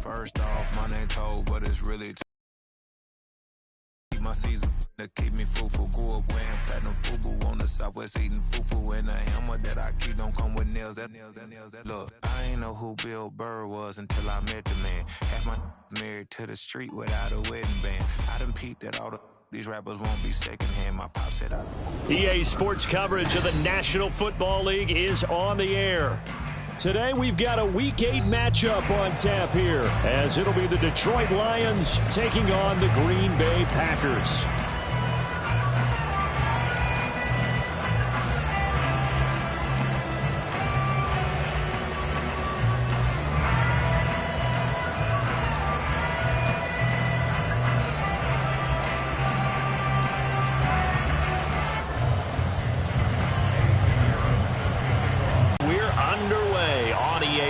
First off, my name told, but it's really keep my season to keep me fruitful. Grew up wearing platinum FUBU on the Southwest eating fufu, and the hammer that I keep don't come with nails. Look, I ain't know who Bill Burr was until I met the man. Half my married to the street without a wedding band. I done peeped at all these rappers won't be secondhand. My pop said EA Sports coverage of the National Football League is on the air. Today we've got a Week 8 matchup on tap here, as it'll be the Detroit Lions taking on the Green Bay Packers.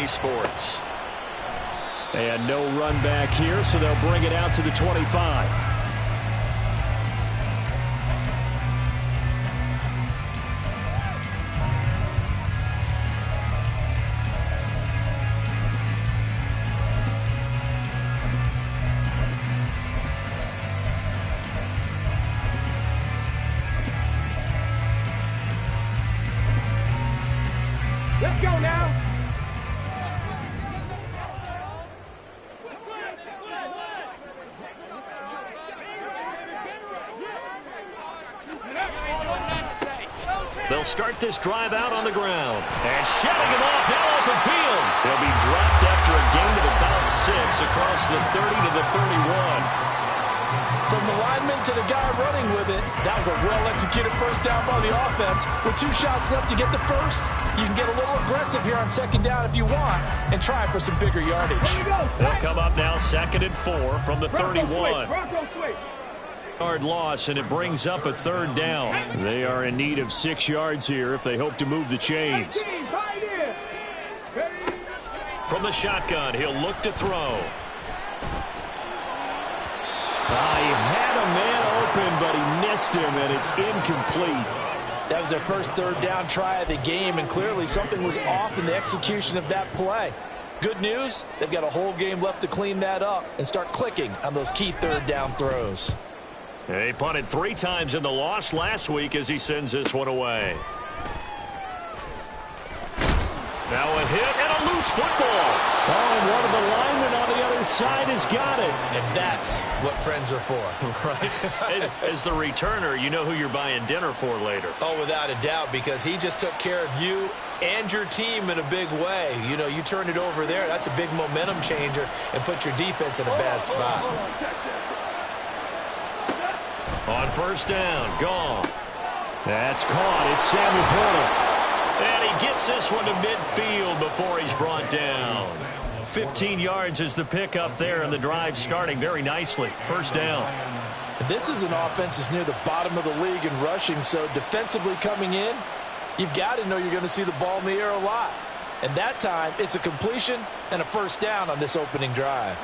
Sports. And no run back here, so they'll bring it out to the 25. Let's go now. They'll start this drive out on the ground. And shedding him off now open field. He'll be dropped after a gain of about 6 across the 30 to the 31. From the lineman to the guy running with it, that was a well-executed first down by the offense. With 2 shots left to get the first, you can get a little aggressive here on second down if you want and try for some bigger yardage. They'll come up now 2nd and 4 from the 31. Yard loss, and it brings up a 3rd down. They are in need of 6 yards here if they hope to move the chains. From the shotgun, he'll look to throw. He had a man open, but he missed him, and it's incomplete. That was their first 3rd down try of the game, and clearly something was off in the execution of that play. Good news, they've got a whole game left to clean that up and start clicking on those key 3rd down throws. He punted 3 times in the loss last week as he sends this one away. Now a hit and a loose football. And one of the linemen on the other side has got it. And that's what friends are for. Right. As the returner, you know who you're buying dinner for later. Oh, without a doubt, because he just took care of you and your team in a big way. You know, you turn it over there, that's a big momentum changer and put your defense in a bad spot. On 1st down, Goff. That's caught. It's Samuel Porter. And he gets this one to midfield before he's brought down. 15 yards is the pickup there, and the drive starting very nicely. 1st down. This is an offense that's near the bottom of the league in rushing, so defensively coming in, you've got to know you're going to see the ball in the air a lot. And that time, it's a completion and a 1st down on this opening drive.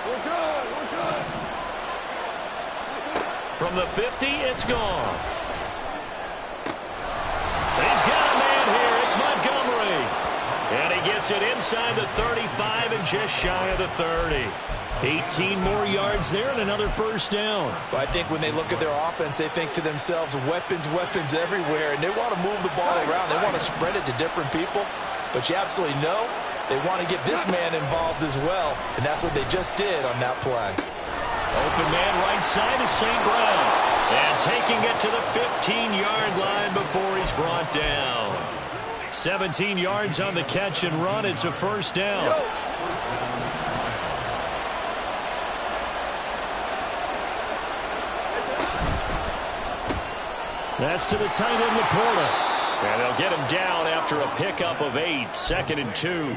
We're good. From the 50, it's Goff. He's got a man here. It's Montgomery. And he gets it inside the 35 and just shy of the 30. 18 more yards there and another 1st down. Well, I think when they look at their offense, they think to themselves, weapons everywhere, and they want to move the ball around. They want to spread it to different people. But you absolutely know they want to get this man involved as well, and that's what they just did on that play. Open man right side is St. Brown. And taking it to the 15-yard line before he's brought down. 17 yards on the catch and run. It's a 1st down. That's to the tight end, Laporta. And they'll get him down after a pickup of 8. 2nd and 2.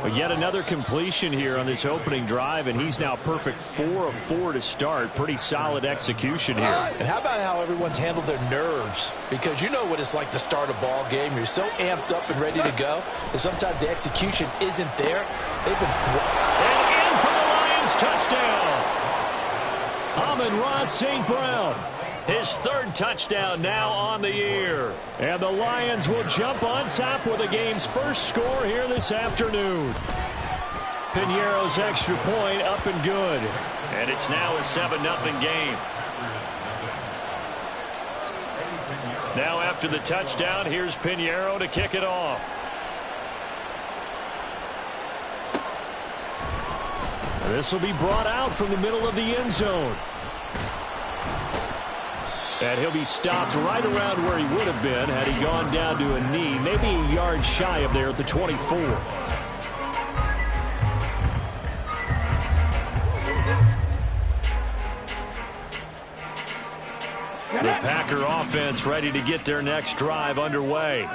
But yet another completion here on this opening drive, and he's now perfect 4 of 4 to start. Pretty solid execution here. And how about how everyone's handled their nerves? Because you know what it's like to start a ball game. You're so amped up and ready to go, and sometimes the execution isn't there. They've been... And in for the Lions, touchdown! Amon-Ra St. Brown. His third touchdown now on the year. And the Lions will jump on top with the game's first score here this afternoon. Piñeiro's extra point up and good. And it's now a 7-0 game. Now after the touchdown, here's Piñeiro to kick it off. This will be brought out from the middle of the end zone. And he'll be stopped right around where he would have been had he gone down to a knee, maybe a yard shy of there at the 24. The Packer offense ready to get their next drive underway.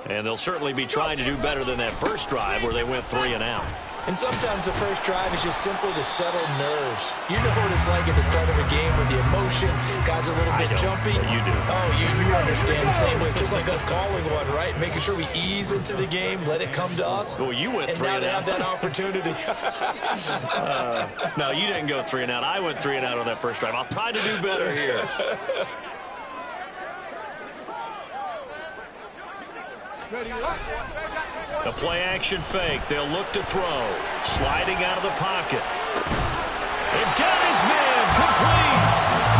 And they'll certainly be trying to do better than that first drive where they went 3 and out. And sometimes the first drive is just simply to settle nerves. You know what it's like at the start of a game with the emotion. Guys are a little bit jumpy. You do. Oh, you understand the same way. Just like us calling one, right? Making sure we ease into the game, let it come to us. Well, you went 3 and out. And now they have that opportunity. No, you didn't go 3 and out. I went 3 and out on that first drive. I'll try to do better here. The play-action fake. They'll look to throw. Sliding out of the pocket. They've got his man complete.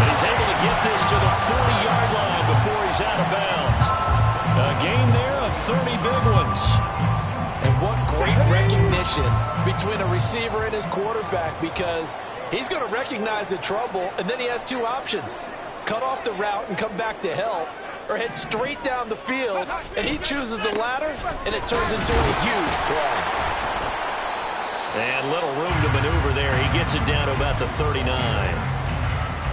And he's able to get this to the 40-yard line before he's out of bounds. A gain there of 30 big ones. And what great recognition between a receiver and his quarterback, because he's going to recognize the trouble, and then he has two options. Cut off the route and come back to help, or head straight down the field, and he chooses the latter, and it turns into a huge play. And little room to maneuver there. He gets it down to about the 39.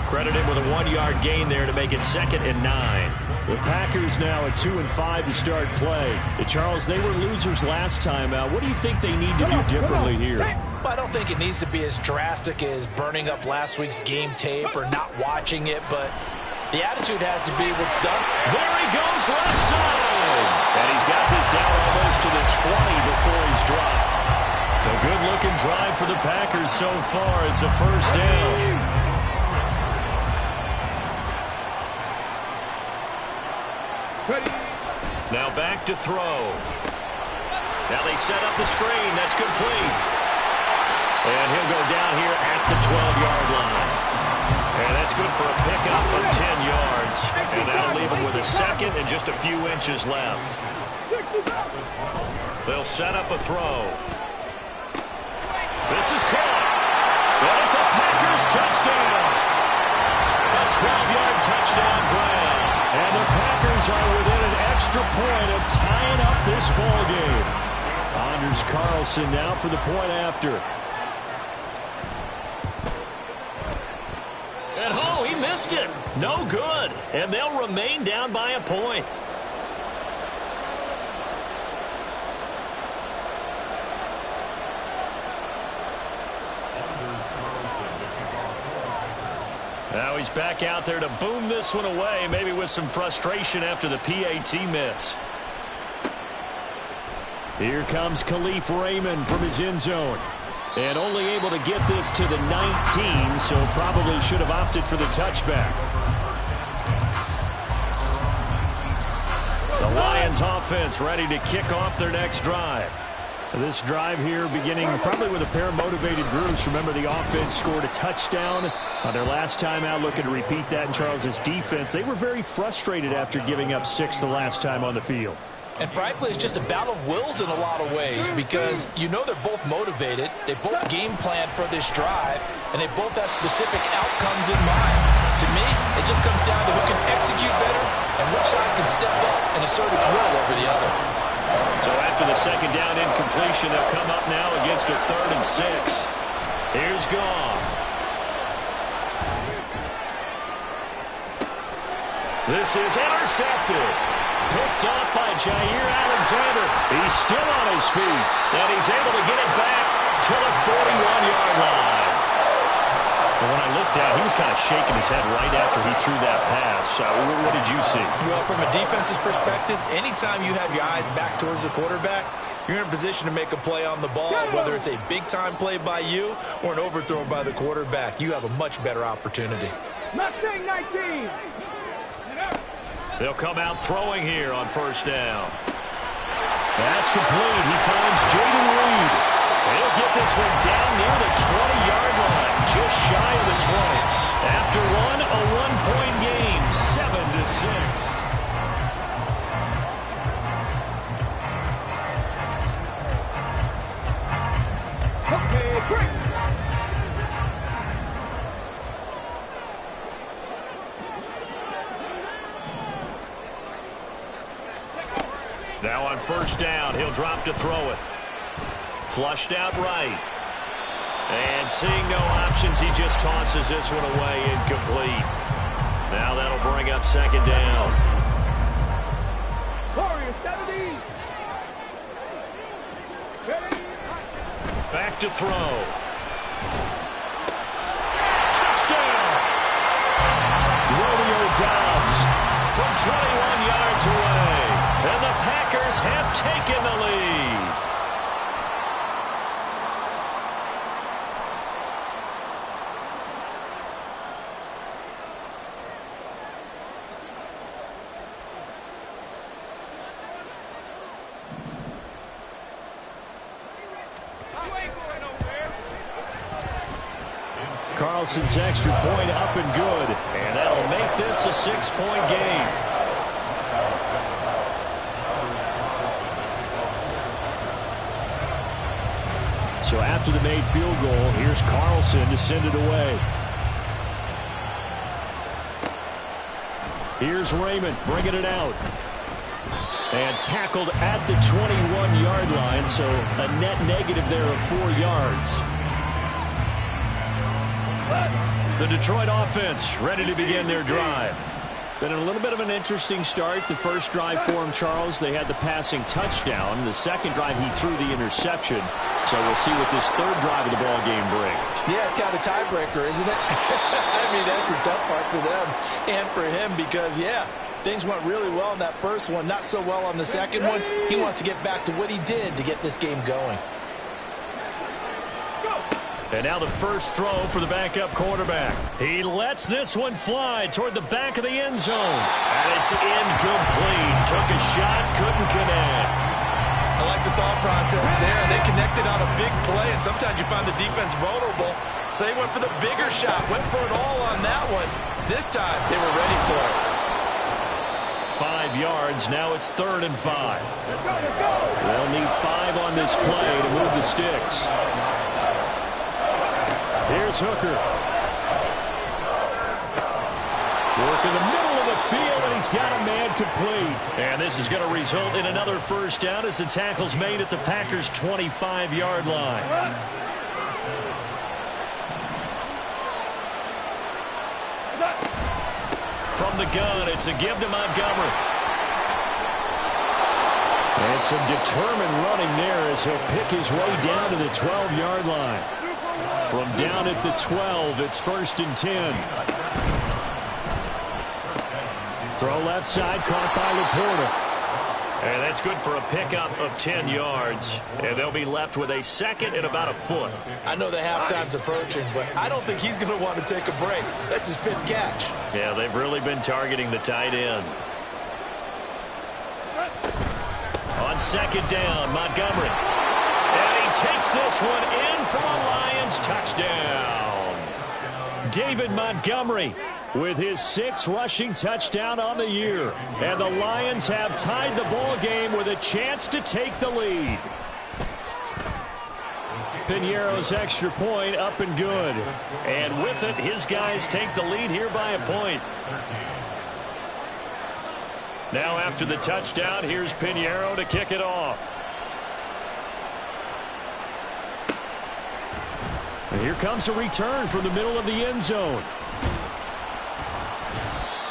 Credit him with a 1-yard gain there to make it 2nd and 9. The Packers now at 2 and 5 to start play. Charles, they were losers last time out. What do you think they need to do differently here? Well, I don't think it needs to be as drastic as burning up last week's game tape or not watching it, but the attitude has to be what's done. There he goes left side. And he's got this down almost to the 20 before he's dropped. A good-looking drive for the Packers so far. It's a first down. Now back to throw. Now they set up the screen. That's complete. And he'll go down here at the 12-yard line. And that's good for a pickup of 10 yards. And that'll leave him with a second and just a few inches left. They'll set up a throw. This is caught. And it's a Packers touchdown. A 12-yard touchdown grab. And the Packers are within an extra point of tying up this ball game. Anders Carlson now for the point after. And oh, he missed it. No good. And they'll remain down by a point. Now he's back out there to boom this one away, maybe with some frustration after the PAT miss. Here comes Khalif Raymond from his end zone. And only able to get this to the 19, so probably should have opted for the touchback. The Lions offense ready to kick off their next drive. This drive here beginning probably with a pair of motivated groups. Remember, the offense scored a touchdown on their last time out, looking to repeat that in Charles's defense. They were very frustrated after giving up 6 the last time on the field. And frankly, it's just a battle of wills in a lot of ways, because you know they're both motivated, they both game plan for this drive, and they both have specific outcomes in mind. To me, it just comes down to who can execute better and which side can step up and assert its will over the other. So after the second down incompletion, they'll come up now against a 3rd and 6. Here's Goff. This is intercepted. Picked up by Jair Alexander. He's still on his feet. And he's able to get it back to the 41-yard line. And when I looked at it, he was kind of shaking his head right after he threw that pass. What did you see? Well, from a defense's perspective, anytime you have your eyes back towards the quarterback, you're in a position to make a play on the ball, whether it's a big-time play by you or an overthrow by the quarterback. You have a much better opportunity. Mustang 19. They'll come out throwing here on first down. That's complete. He finds Jaden Reed. He'll get this one down near the 20-yard line, just shy of the 20. After one, a one-point game, 7-6. Okay, great. Now on first down, he'll drop to throw it. Flushed out right. And seeing no options, he just tosses this one away, incomplete. Now that'll bring up second down. Warrior 70. Ready. Back to throw. Touchdown! Romeo Doubs from 21 yards away. And the Packers have taken the lead. Carlson's extra point up and good. And that'll make this a 6-point game. So after the made field goal, here's Carlson to send it away. Here's Raymond bringing it out. And tackled at the 21-yard line, so a net negative there of 4 yards. The Detroit offense ready to begin their drive. Been a little bit of an interesting start. The first drive for him, Charles, they had the passing touchdown. The second drive, he threw the interception. So we'll see what this third drive of the ball game brings. Yeah, it's kind of a tiebreaker, isn't it? I mean, that's the tough part for them and for him because, yeah, things went really well in that first one, not so well on the second one. He wants to get back to what he did to get this game going. And now the first throw for the backup quarterback. He lets this one fly toward the back of the end zone. And it's incomplete. Took a shot, couldn't connect. I like the thought process there. They connected on a big play, and sometimes you find the defense vulnerable. So they went for the bigger shot, went for it all on that one. This time, they were ready for it. 5 yards. Now it's 3rd and 5. They'll need 5 on this play to move the sticks. Here's Hooker. Working the middle of the field, and he's got a man complete. And this is going to result in another first down as the tackle's made at the Packers' 25-yard line. From the gun, it's a give to Montgomery. And some determined running there as he'll pick his way down to the 12-yard line. From down at the 12, it's 1st and 10. Throw left side, caught by Laporta. And that's good for a pickup of 10 yards. And they'll be left with a second and about a foot. I know the halftime's approaching, but I don't think he's going to want to take a break. That's his fifth catch. Yeah, they've really been targeting the tight end. On second down, Montgomery. And he takes this one in for a Lions touchdown. David Montgomery with his 6th rushing touchdown on the year. And the Lions have tied the ball game with a chance to take the lead. Piñeiro's extra point up and good. And with it, his guys take the lead here by a point. Now after the touchdown, here's Piñeiro to kick it off. And here comes a return from the middle of the end zone.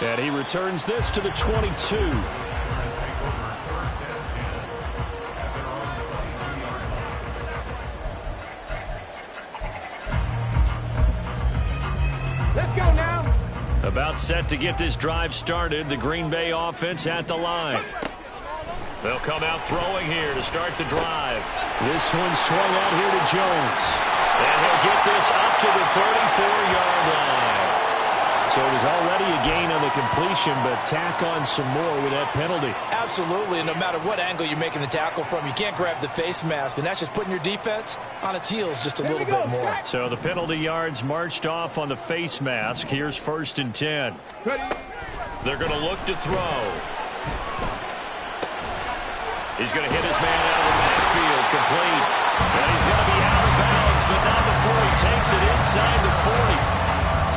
And he returns this to the 22. Let's go now. About set to get this drive started. The Green Bay offense at the line. They'll come out throwing here to start the drive. This one swung out here to Jones. And he'll get this up to the 34-yard line. So it was already a gain on the completion, but tack on some more with that penalty. Absolutely, and no matter what angle you're making the tackle from, you can't grab the face mask, and that's just putting your defense on its heels just a little bit more. So the penalty yards marched off on the face mask. Here's 1st and 10. They're going to look to throw. He's going to hit his man out of the backfield, complete. And he's going to be out of bounds, but not before he takes it inside the 40.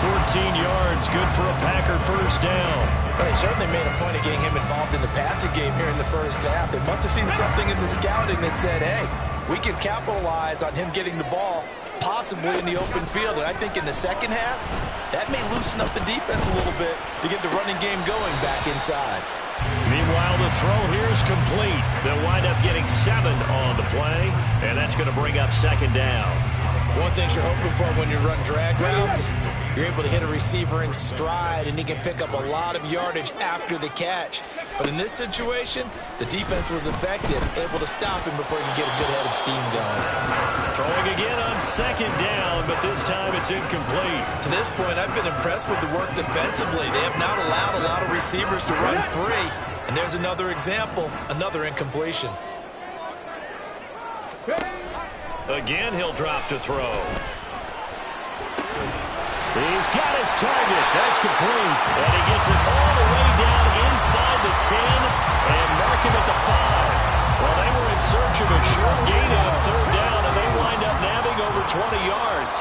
14 yards, good for a Packer first down. Well, they certainly made a point of getting him involved in the passing game here in the first half. They must have seen something in the scouting that said, hey, we can capitalize on him getting the ball, possibly in the open field. And I think in the second half, that may loosen up the defense a little bit to get the running game going back inside. Meanwhile, the throw here is complete. They'll wind up getting 7 on the play, and that's going to bring up 2nd down. One thing you're hoping for when you run drag routes, you're able to hit a receiver in stride, and he can pick up a lot of yardage after the catch. But in this situation, the defense was effective, able to stop him before he could get a good head of steam going. Throwing again on 2nd down, but this time it's incomplete. To this point, I've been impressed with the work defensively. They have not allowed a lot of receivers to run free. And there's another example, another incompletion. Again, he'll drop to throw. He's got his target. That's complete. And he gets it all the way down inside the 10 and mark him at the 5. Well, they were in search of a short gain on 3rd down, and they wind up nabbing over 20 yards.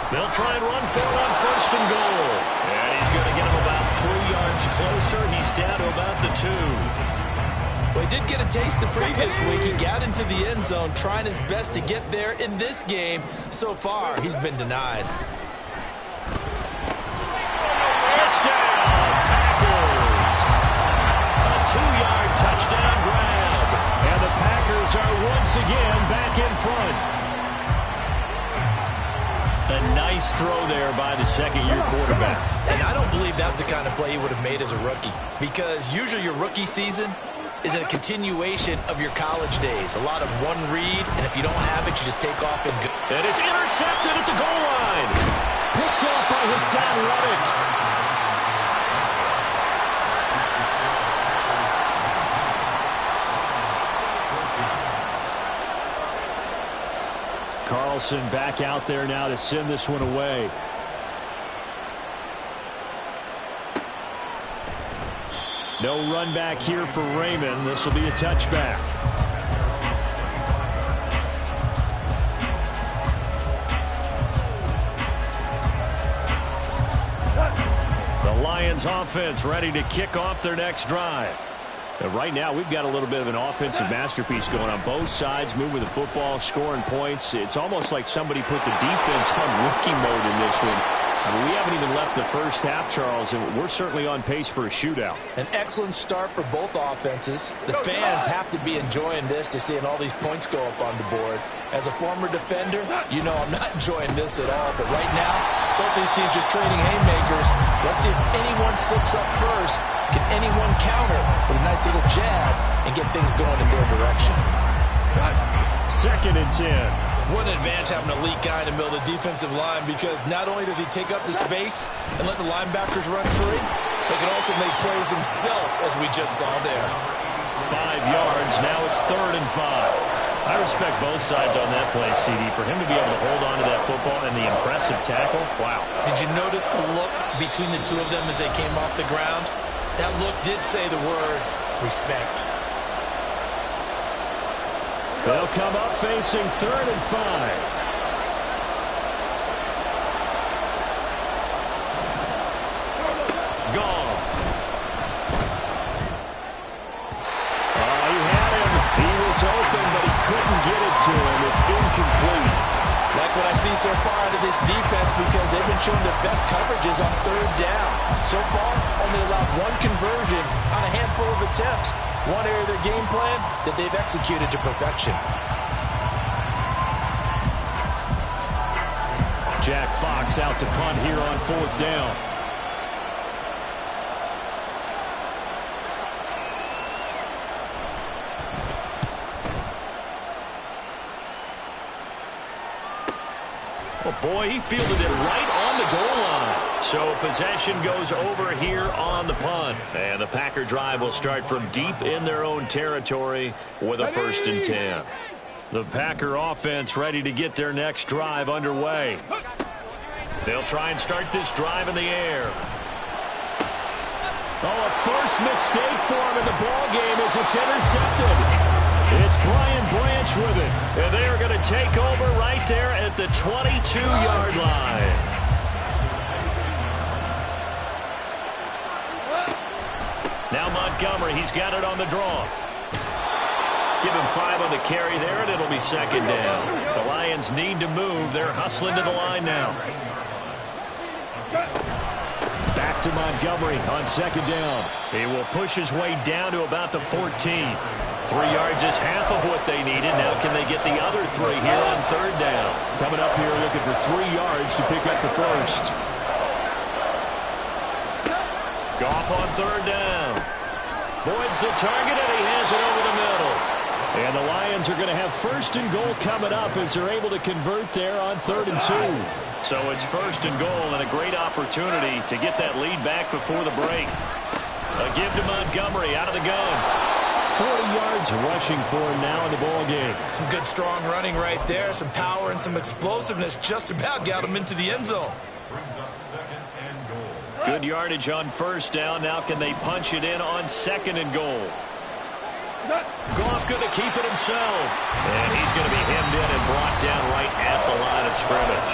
They'll try and run for it on 1st and goal. And he's going to get him about 3 yards closer. He's down to about the 2. Well, he did get a taste the previous week. He got into the end zone, trying his best to get there in this game. So far, he's been denied. Touchdown, Packers! A 2-yard touchdown grab. And the Packers are once again back in front. A nice throw there by the second-year quarterback. And I don't believe that was the kind of play he would have made as a rookie. Because usually your rookie season is a continuation of your college days. A lot of one read, and if you don't have it, you just take off and go. And it's intercepted at the goal line. Picked off by Hassan Reddick. Carlson back out there now to send this one away. No run back here for Raymond. This will be a touchback. The Lions offense ready to kick off their next drive. And right now, we've got a little bit of an offensive masterpiece going on both sides, moving the football, scoring points. It's almost like somebody put the defense on rookie mode in this one. I mean, we haven't even left the first half, Charles, and we're certainly on pace for a shootout. An excellent start for both offenses. The fans have to be enjoying this to seeing all these points go up on the board. As a former defender, you know I'm not enjoying this at all. But right now, both these teams just trading haymakers. Let's see if anyone slips up first. Can anyone counter with a nice little jab and get things going in their direction? 2nd and 10. What an advantage having an elite guy in the middle of the defensive line, because not only does he take up the space and let the linebackers run free, but can also make plays himself, as we just saw there. 5 yards. Now it's 3rd and 5. I respect both sides on that play, CD. For him to be able to hold on to that football and the impressive tackle, wow. Did you notice the look between the two of them as they came off the ground? That look did say the word respect. They'll come up facing 3rd and 5. Goff. Oh, he had him. He was open, but he couldn't get it to him. It's incomplete. Like what I see so far out of this defense, because they've been showing their best coverages on 3rd down. So far, only allowed one conversion on a handful of attempts. One area of their game plan that they've executed to perfection. Jack Fox out to punt here on 4th down. Oh boy, he fielded it right on on the goal line. So possession goes over here on the punt. And the Packer drive will start from deep in their own territory with a 1st and 10. The Packer offense ready to get their next drive underway. They'll try and start this drive in the air. Oh, a first mistake for him in the ball game as it's intercepted. It's Brian Branch with it. And they are going to take over right there at the 22-yard line. Now Montgomery, he's got it on the draw. Give him 5 on the carry there, and it'll be 2nd down. The Lions need to move. They're hustling to the line now. Back to Montgomery on 2nd down. He will push his way down to about the 14. 3 yards is half of what they needed. Now can they get the other 3 here on 3rd down? Coming up here looking for 3 yards to pick up the first. Goff on 3rd down. Boyd's the target, and he has it over the middle. And the Lions are going to have 1st and goal coming up as they're able to convert there on 3rd and 2. So it's 1st and goal and a great opportunity to get that lead back before the break. A give to Montgomery out of the gun. 40 yards rushing for him now in the ball game. Some good strong running right there. Some power and some explosiveness just about got him into the end zone. Good yardage on 1st down. Now can they punch it in on 2nd and goal? Goff going to keep it himself. And he's going to be hemmed in and brought down right at the line of scrimmage.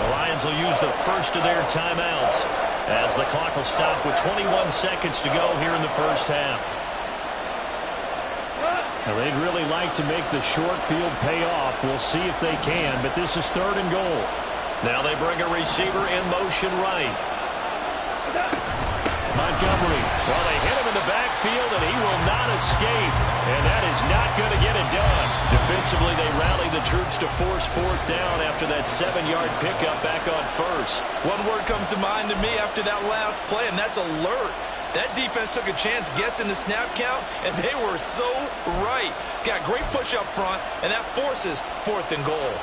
The Lions will use the first of their timeouts as the clock will stop with 21 seconds to go here in the 1st half. Now they'd really like to make the short field pay off. We'll see if they can, but this is 3rd and goal. Now they bring a receiver in motion right. Montgomery, well, they hit him in the backfield, and he will not escape. And that is not going to get it done. Defensively, they rally the troops to force 4th down after that 7-yard pickup back on 1st. One word comes to mind to me after that last play, and that's alert. That defense took a chance guessing the snap count, and they were so right. Got great push up front, and that forces 4th and goal.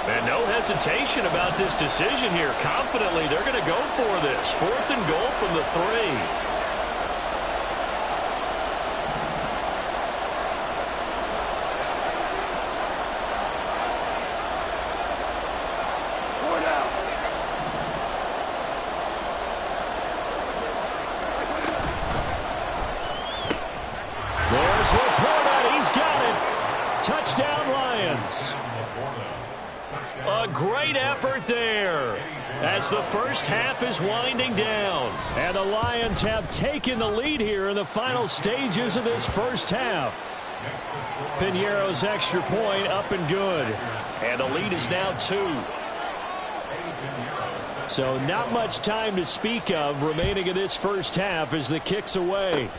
And no hesitation about this decision here. Confidently, they're going to go for this. 4th and goal from the 3. There's Laporta. He's got it. Touchdown, Lions. A great effort there as the 1st half is winding down. And the Lions have taken the lead here in the final stages of this 1st half. Piñeiro's extra point up and good. And the lead is now 2. So not much time to speak of remaining in this 1st half as the kick's away.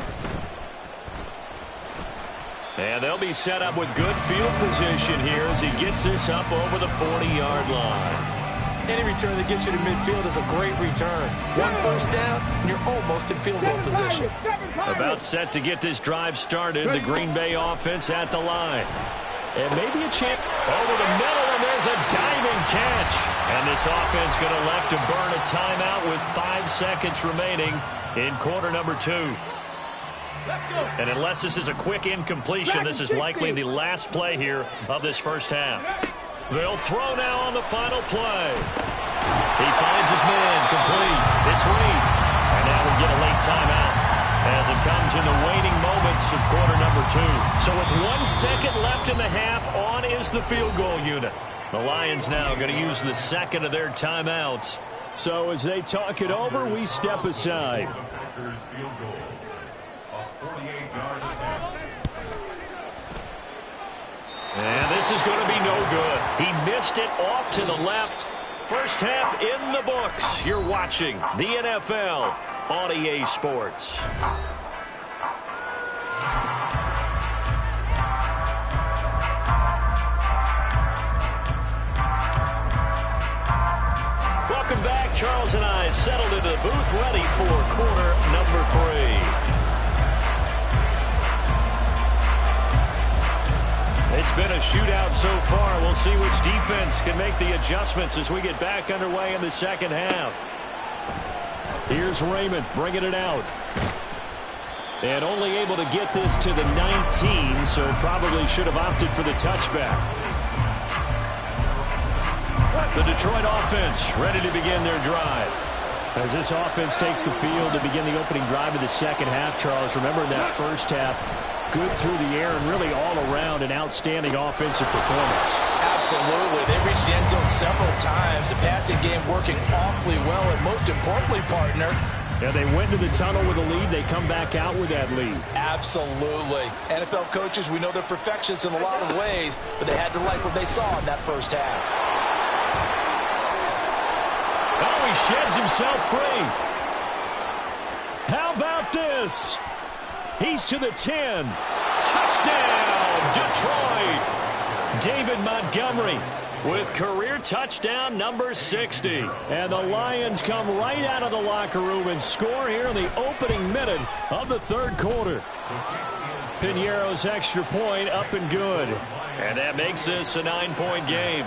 And they'll be set up with good field position here as he gets this up over the 40-yard line. Any return that gets you to midfield is a great return. 1 1st down, and you're almost in field goal position. About set to get this drive started. The Green Bay offense at the line. And maybe a chance over the middle, and there's a diving catch. And this offense going to elect to burn a timeout with 5 seconds remaining in quarter number 2. And unless this is a quick incompletion, this is likely the last play here of this 1st half. They'll throw now on the final play. He finds his man, complete. It's Reed. And now we get a late timeout as it comes in the waning moments of quarter number 2. So with 1 second left in the half, on is the field goal unit. The Lions now going to use the 2nd of their timeouts. So as they talk it over, we step aside. And this is going to be no good. He missed it off to the left. 1st half in the books. You're watching the NFL on EA Sports. Welcome back. Charles and I settled into the booth ready for quarter number 3. It's been a shootout so far. We'll see which defense can make the adjustments as we get back underway in the second half. Here's Raymond bringing it out. And only able to get this to the 19, so probably should have opted for the touchback. The Detroit offense ready to begin their drive. As this offense takes the field to begin the opening drive of the second half, Charles, remember in that first half, good through the air and really all around an outstanding offensive performance. Absolutely. They reached the end zone several times. The passing game working awfully well, and most importantly, partner, yeah, they went to the tunnel with a lead. They come back out with that lead. Absolutely. NFL coaches, we know they're perfectionists in a lot of ways, but they had to like what they saw in that first half. Oh, he sheds himself free. How about this? He's to the 10. Touchdown, Detroit. David Montgomery with career touchdown number 60. And the Lions come right out of the locker room and score here in the opening minute of the third quarter. Piñeiro's extra point up and good. And that makes this a 9-point game.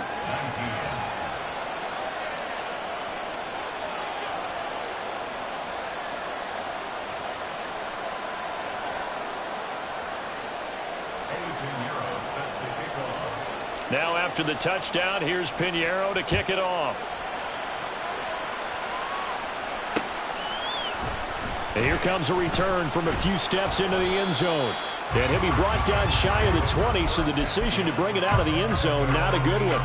Now after the touchdown, here's Piñeiro to kick it off. And here comes a return from a few steps into the end zone. And he'll be brought down shy of the 20, so the decision to bring it out of the end zone, not a good one.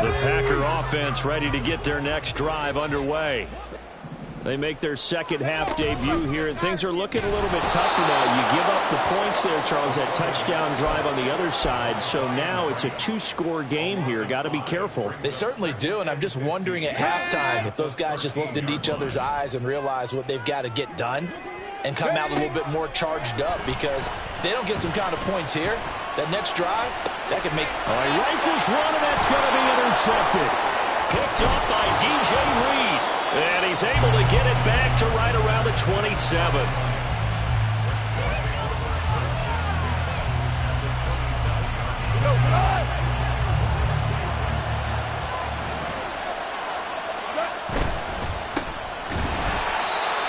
The Packer offense ready to get their next drive underway. They make their second half debut here, and things are looking a little bit tougher now. You give up the points there, Charles, that touchdown drive on the other side. So now it's a 2-score game here. Got to be careful. They certainly do, and I'm just wondering at halftime if those guys just looked into each other's eyes and realized what they've got to get done and come out a little bit more charged up, because if they don't get some kind of points here, that next drive, that could make... Rifles one, and that's going to be intercepted. Picked up by DJ Reed. And he's able to get it back to right around the 27.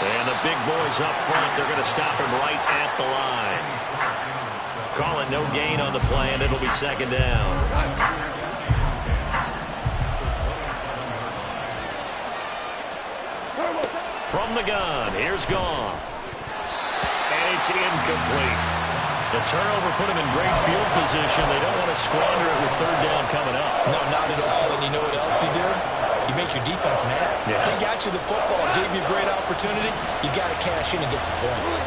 And the big boys up front, they're going to stop him right at the line. Calling no gain on the play, and it'll be second down. From the gun, here's Goff. And it's incomplete. The turnover put him in great field position. They don't want to squander it with third down coming up. No, not at all. And you know what else you do? You make your defense mad. Yeah. They got you the football, gave you a great opportunity. You got to cash in and get some points.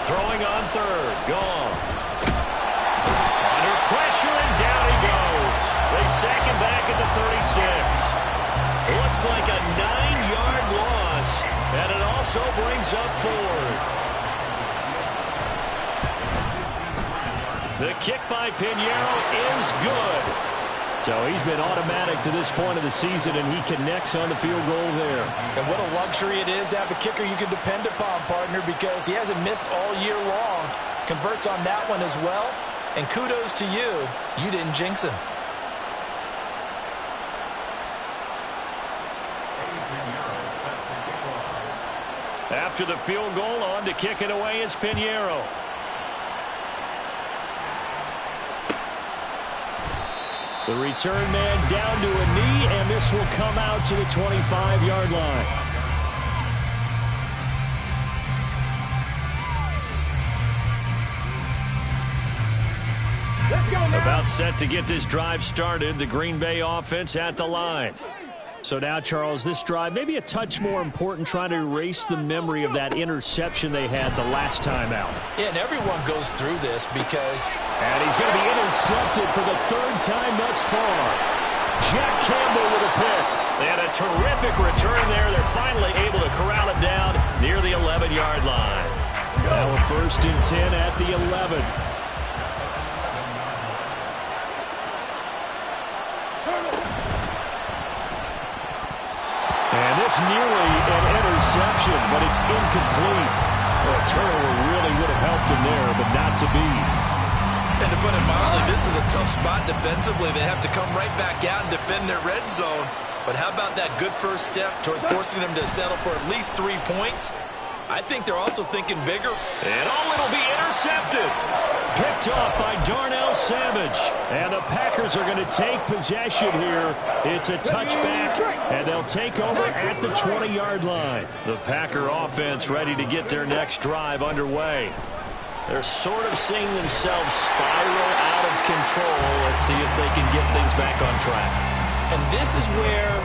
Throwing on third, Goff. Under pressure, and down he goes. They sack him back at the 36. Looks like a 9-yard loss, and it also brings up fourth. The kick by Piñeiro is good. So he's been automatic to this point of the season, and he connects on the field goal there. And what a luxury it is to have a kicker you can depend upon, partner, because he hasn't missed all year long. Converts on that one as well. And kudos to you. You didn't jinx him. After the field goal, on to kick it away is Piñeiro. The return man down to a knee, and this will come out to the 25-yard line. About set to get this drive started. The Green Bay offense at the line. So now, Charles, this drive maybe a touch more important, trying to erase the memory of that interception they had the last time out. Yeah, and everyone goes through this because... And he's going to be intercepted for the third time thus far. Jack Campbell with a pick. And a terrific return there. They're finally able to corral it down near the 11-yard line. Now a 1st and 10 at the 11. Almost nearly an interception, but it's incomplete. Well, a turnover really would have helped him there, but not to be. And to put it mildly, this is a tough spot defensively. They have to come right back out and defend their red zone. But how about that good first step towards forcing them to settle for at least 3 points? I think they're also thinking bigger. And it'll be intercepted. Picked off by Darnell Savage. And the Packers are going to take possession here. It's a touchback, and they'll take over at the 20-yard line. The Packer offense ready to get their next drive underway. They're sort of seeing themselves spiral out of control. Let's see if they can get things back on track. And this is where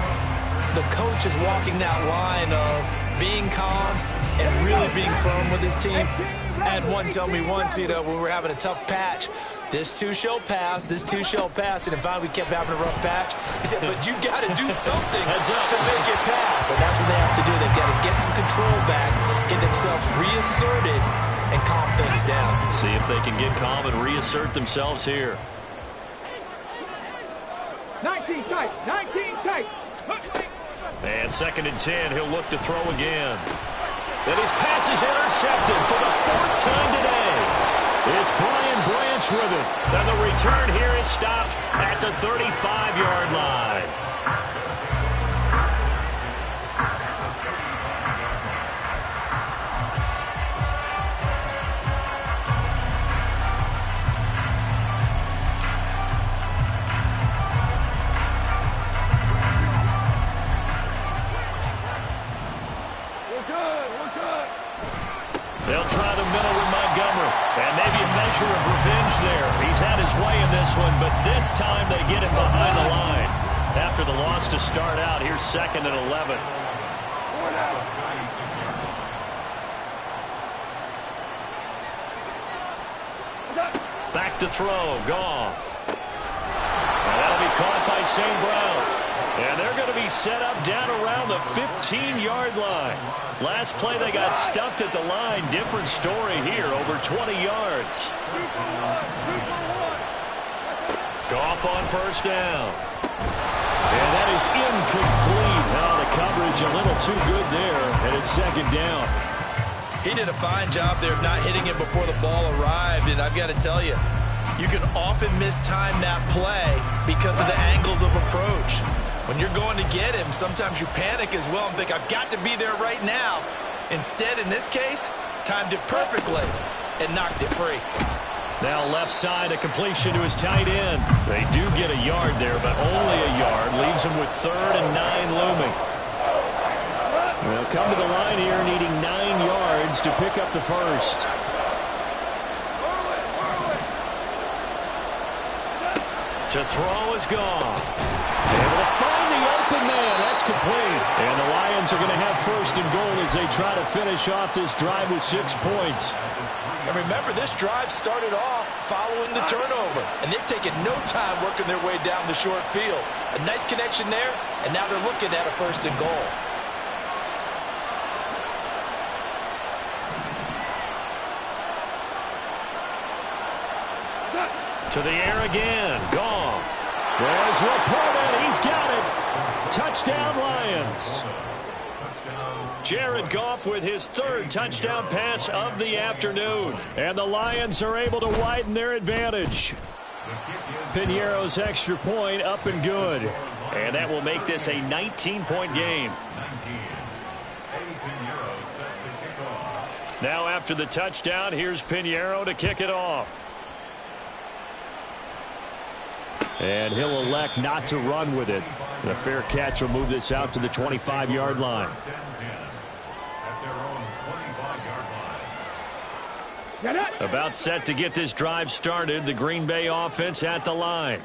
the coach is walking that line of being calm and really being firm with his team. I had one tell me once, when we were having a tough patch, this too shall pass, this too shall pass. And finally we kept having a rough patch. He said, but you got to do something to make it pass. And that's what they have to do. They've got to get some control back, get themselves reasserted, and calm things down. See if they can get calm and reassert themselves here. 19 tight, 19 tight. And 2nd and 10, he'll look to throw again. And his pass is intercepted for the 4th time today. It's Brian Branch with it. And the return here is stopped at the 35-yard line. They'll try the middle with Montgomery. And maybe a measure of revenge there. He's had his way in this one, but this time they get him behind the line. After the loss to start out, here's 2nd and 11. Back to throw, Goff. And that'll be caught by St. Brown. And they're going to be set up down around the 15-yard line. Last play, they got stuffed at the line. Different story here, over 20 yards. Goff on 1st down. And that is incomplete. Now the coverage a little too good there, and it's 2nd down. He did a fine job there of not hitting it before the ball arrived, and I've got to tell you, you can often mistime that play because of the angles of approach. When you're going to get him, sometimes you panic as well and think, I've got to be there right now. Instead, in this case, timed it perfectly and knocked it free. Now left side, a completion to his tight end. They do get a yard there, but only a yard. Leaves him with 3rd and 9 looming. They'll come to the line here needing 9 yards to pick up the first. To throw is gone. Able to find the open man. That's complete. And the Lions are going to have 1st and goal as they try to finish off this drive with 6 points. And remember, this drive started off following the turnover. And they've taken no time working their way down the short field. A nice connection there, and now they're looking at a 1st and goal. To the air again. Goff. There's Laporta. He's got it. Touchdown, Lions. Jared Goff with his 3rd touchdown pass of the afternoon. And the Lions are able to widen their advantage. Piñeiro's extra point up and good. And that will make this a 19-point game. Now after the touchdown, here's Piñeiro to kick it off. And he'll elect not to run with it. And a fair catch will move this out to the 25-yard line. About set to get this drive started. The Green Bay offense at the line.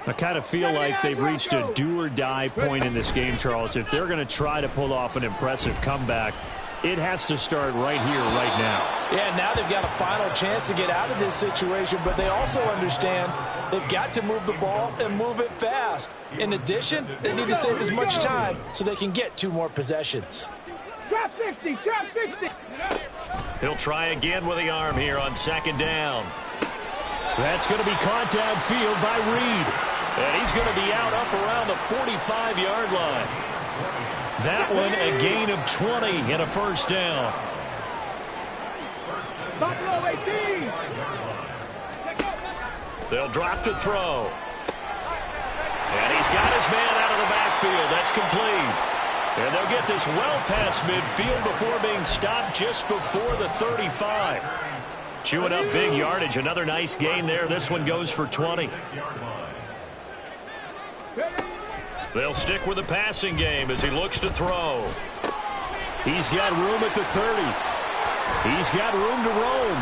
I kind of feel like they've reached a do-or-die point in this game, Charles. If they're going to try to pull off an impressive comeback, it has to start right here, right now. Yeah, now they've got a final chance to get out of this situation, but they also understand they've got to move the ball and move it fast. In addition, they need to save as much time so they can get 2 more possessions. Trap 60, trap 60. He'll try again with the arm here on 2nd down. That's going to be caught downfield by Reed. And he's going to be out up around the 45-yard line. That one a gain of 20 and a first down. Buffalo 18. They'll drop to throw. And he's got his man out of the backfield. That's complete. And they'll get this well past midfield before being stopped just before the 35. Chewing up big yardage. Another nice gain there. This one goes for 20. They'll stick with the passing game as he looks to throw. He's got room at the 30. He's got room to roam.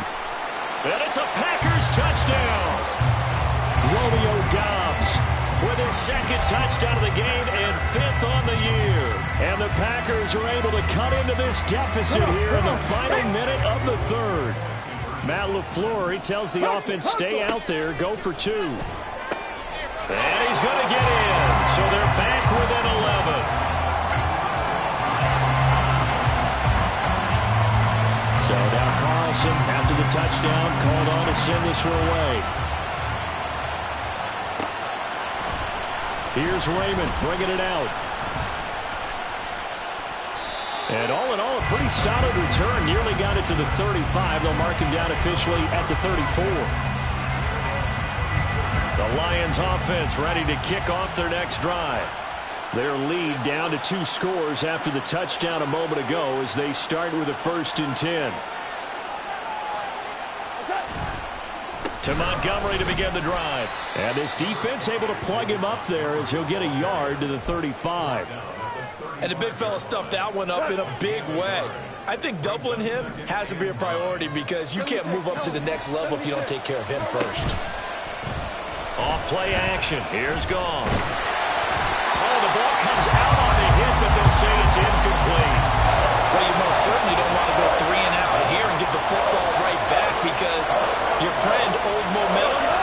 And it's a Packers touchdown. Romeo Doubs with his second touchdown of the game and 5th on the year. And the Packers are able to cut into this deficit here in the final minute of the 3rd. Matt LaFleur, he tells the offense, stay out there, go for 2. And he's going to get in, so they're back within 11. So now Carlson, after the touchdown, called on to send this one away. Here's Raymond bringing it out. And all in all, a pretty solid return. Nearly got it to the 35. They'll mark him down officially at the 34. The Lions offense ready to kick off their next drive. Their lead down to 2 scores after the touchdown a moment ago as they start with a 1st and 10. To Montgomery to begin the drive. And this defense able to plug him up there as he'll get a yard to the 35. And the big fella stuffed that one up in a big way. I think doubling him has to be a priority because you can't move up to the next level if you don't take care of him first. Off play action. Here's Gone. Oh, the ball comes out on the hit, but they'll say it's incomplete. Well, you most certainly don't want to go 3 and out here and get the football right back because your friend, Old Momentum,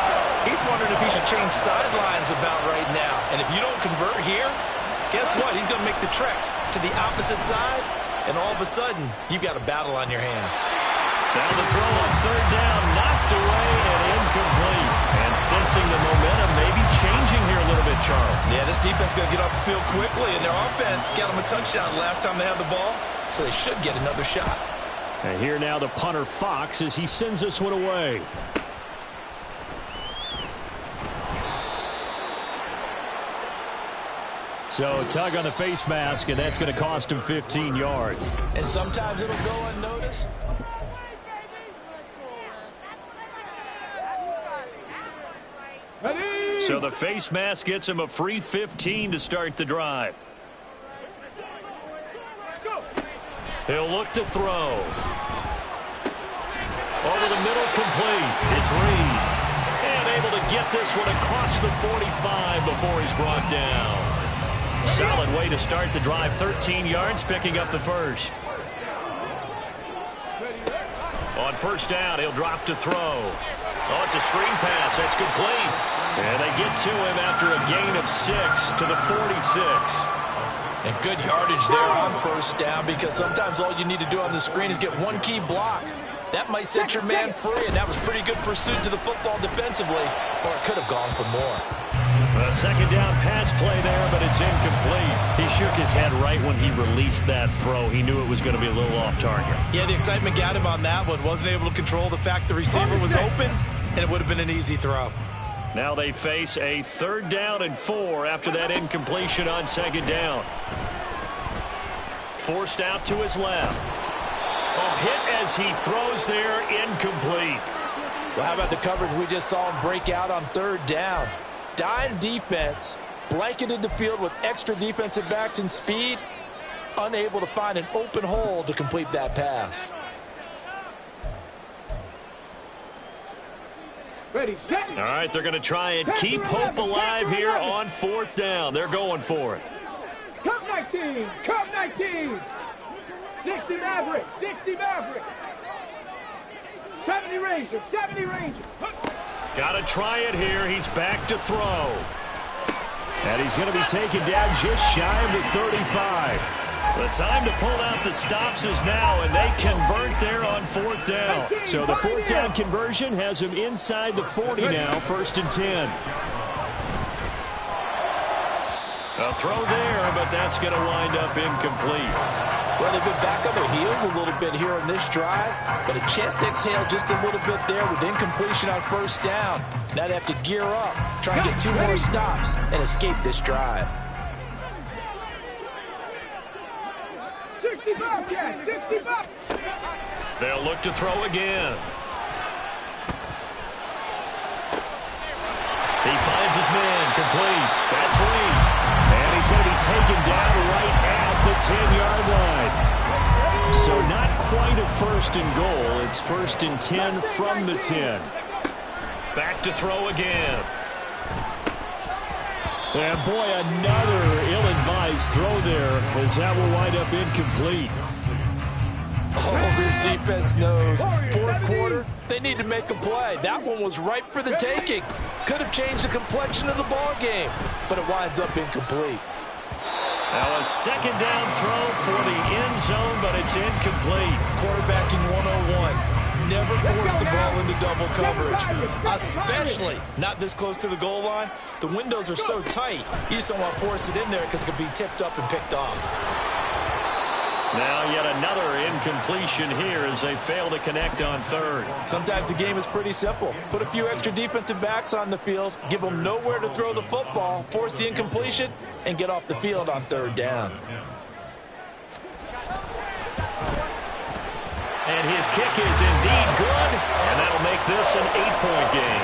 he's wondering if he should change sidelines about right now. And if you don't convert here, guess what? He's going to make the trek to the opposite side, and all of a sudden, you've got a battle on your hands. Now the throw on 3rd down, knocked away and incomplete. And sensing the momentum maybe changing here a little bit, Charles. Yeah, this defense is going to get off the field quickly, and their offense got them a touchdown last time they had the ball, so they should get another shot. And here now the punter, Fox, as he sends this one away. So tug on the face mask, and that's going to cost him 15 yards. And sometimes it'll go unnoticed. So the face mask gets him a free 15 to start the drive. He'll look to throw. Over the middle, complete. It's Reed. And able to get this one across the 45 before he's brought down. Solid way to start the drive. 13 yards, picking up the first. On 1st down, he'll drop to throw. Oh, it's a screen pass. That's complete. And they get to him after a gain of 6 to the 46. And good yardage there on 1st down because sometimes all you need to do on the screen is get one key block. That might set your man free, and that was pretty good pursuit to the football defensively, or it could have gone for more. A 2nd down pass play there, but it's incomplete. He shook his head right when he released that throw. He knew it was going to be a little off target. Yeah, the excitement got him on that one. Wasn't able to control the fact the receiver was open, and it would have been an easy throw. Now they face a 3rd down and 4 after that incompletion on 2nd down. Forced out to his left. A hit as he throws there, incomplete. Well, how about the coverage we just saw him break out on 3rd down? Dime defense, blanketed the field with extra defensive backs and speed, unable to find an open hole to complete that pass. Ready, set. All right, they're going to try and keep hope alive here on 4th down. They're going for it. Cup 19, Cup 19. 60 Maverick, 60 Maverick. 70 Ranger, 70 Ranger. Got to try it here. He's back to throw. And he's going to be taken down just shy of the 35. The time to pull out the stops is now, and they convert there on 4th down. So the 4th down conversion has him inside the 40 now, 1st and 10. A throw there, but that's going to wind up incomplete. Well, they've been back on their heels a little bit here on this drive, but a chance to exhale just a little bit there with incompletion on first down. Now they have to gear up, try and get 2 more stops and escape this drive. 65, yeah, 65. They'll look to throw again. He finds his man, complete. That's Lee. And he's going to be taken down right at the 10-yard line. So not quite a first and goal. It's first and 10 from the 10. Back to throw again. And boy, another ill-advised throw there, as that will wind up incomplete. Oh, this defense knows. Fourth quarter, they need to make a play. That one was ripe for the taking. Could have changed the complexion of the ball game, but it winds up incomplete. Now a second down throw for the end zone, but it's incomplete. Quarterbacking 101. Never force the ball into double coverage, especially not this close to the goal line. The windows are so tight, you just don't want to force it in there because it could be tipped up and picked off. Now yet another incompletion here as they fail to connect on third. Sometimes the game is pretty simple. Put a few extra defensive backs on the field, give them nowhere to throw the football, force the incompletion, and get off the field on third down. And his kick is indeed good, and that'll make this an 8-point game.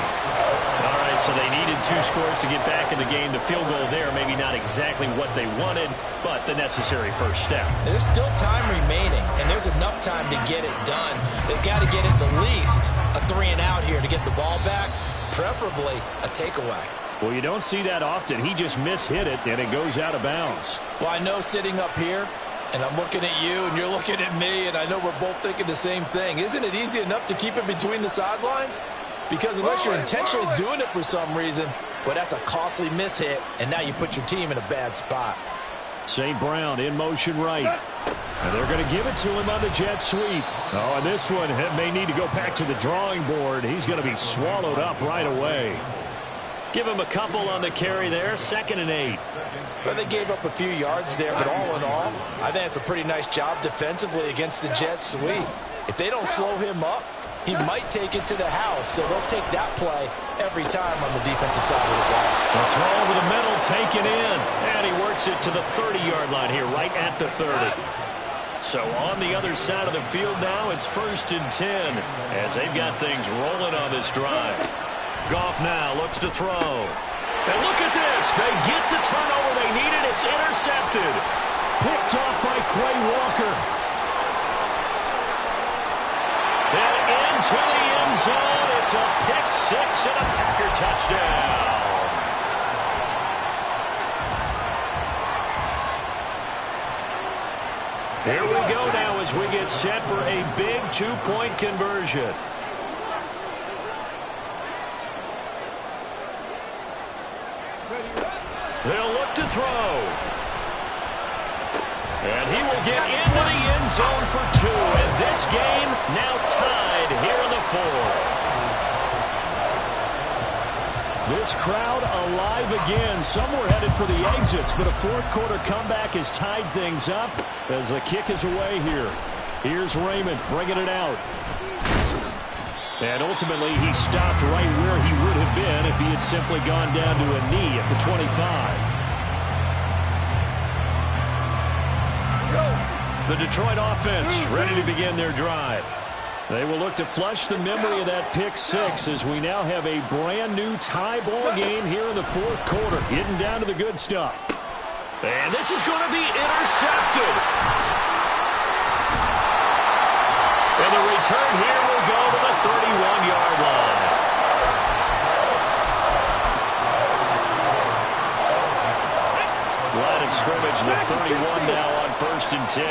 All right, so they needed 2 scores to get back in the game. The field goal there, maybe not exactly what they wanted, but the necessary first step. There's still time remaining, and there's enough time to get it done. They've got to get at the least a 3-and-out here to get the ball back, preferably a takeaway. Well, you don't see that often. He just mishit it, and it goes out of bounds. Well, I know sitting up here, and I'm looking at you, and you're looking at me, and I know we're both thinking the same thing. Isn't it easy enough to keep it between the sidelines? Because unless you're intentionally doing it for some reason, well, that's a costly mishit, and now you put your team in a bad spot. St. Brown in motion right. And they're going to give it to him on the jet sweep. Oh, and this one may need to go back to the drawing board. He's going to be swallowed up right away. Give him a couple on the carry there, 2nd and 8. Well, they gave up a few yards there, but all in all, I think it's a pretty nice job defensively against the jet sweep. If they don't slow him up, he might take it to the house, so they'll take that play every time on the defensive side of the ball. A throw over the middle, taken in, and he works it to the 30-yard line here, right at the 30. So on the other side of the field now, it's 1st and 10, as they've got things rolling on this drive. Goff now looks to throw. And look at this. They get the turnover they needed. It's intercepted. Picked off by Quay Walker. And into the end zone. It's a pick 6 and a Packer touchdown. Here we go now as we get set for a big 2-point conversion. They'll look to throw. And he will get into the end zone for 2. And this game now tied here in the 4th. This crowd alive again. Some were headed for the exits, but a fourth-quarter comeback has tied things up as the kick is away here. Here's Raymond bringing it out. And ultimately, he stopped right where he would have been if he had simply gone down to a knee at the 25. The Detroit offense ready to begin their drive. They will look to flush the memory of that pick 6 as we now have a brand-new tie ball game here in the 4th quarter, getting down to the good stuff. And this is going to be intercepted. And the return here will go to the 31-yard line. Line of scrimmage, the 31 now on 1st and 10.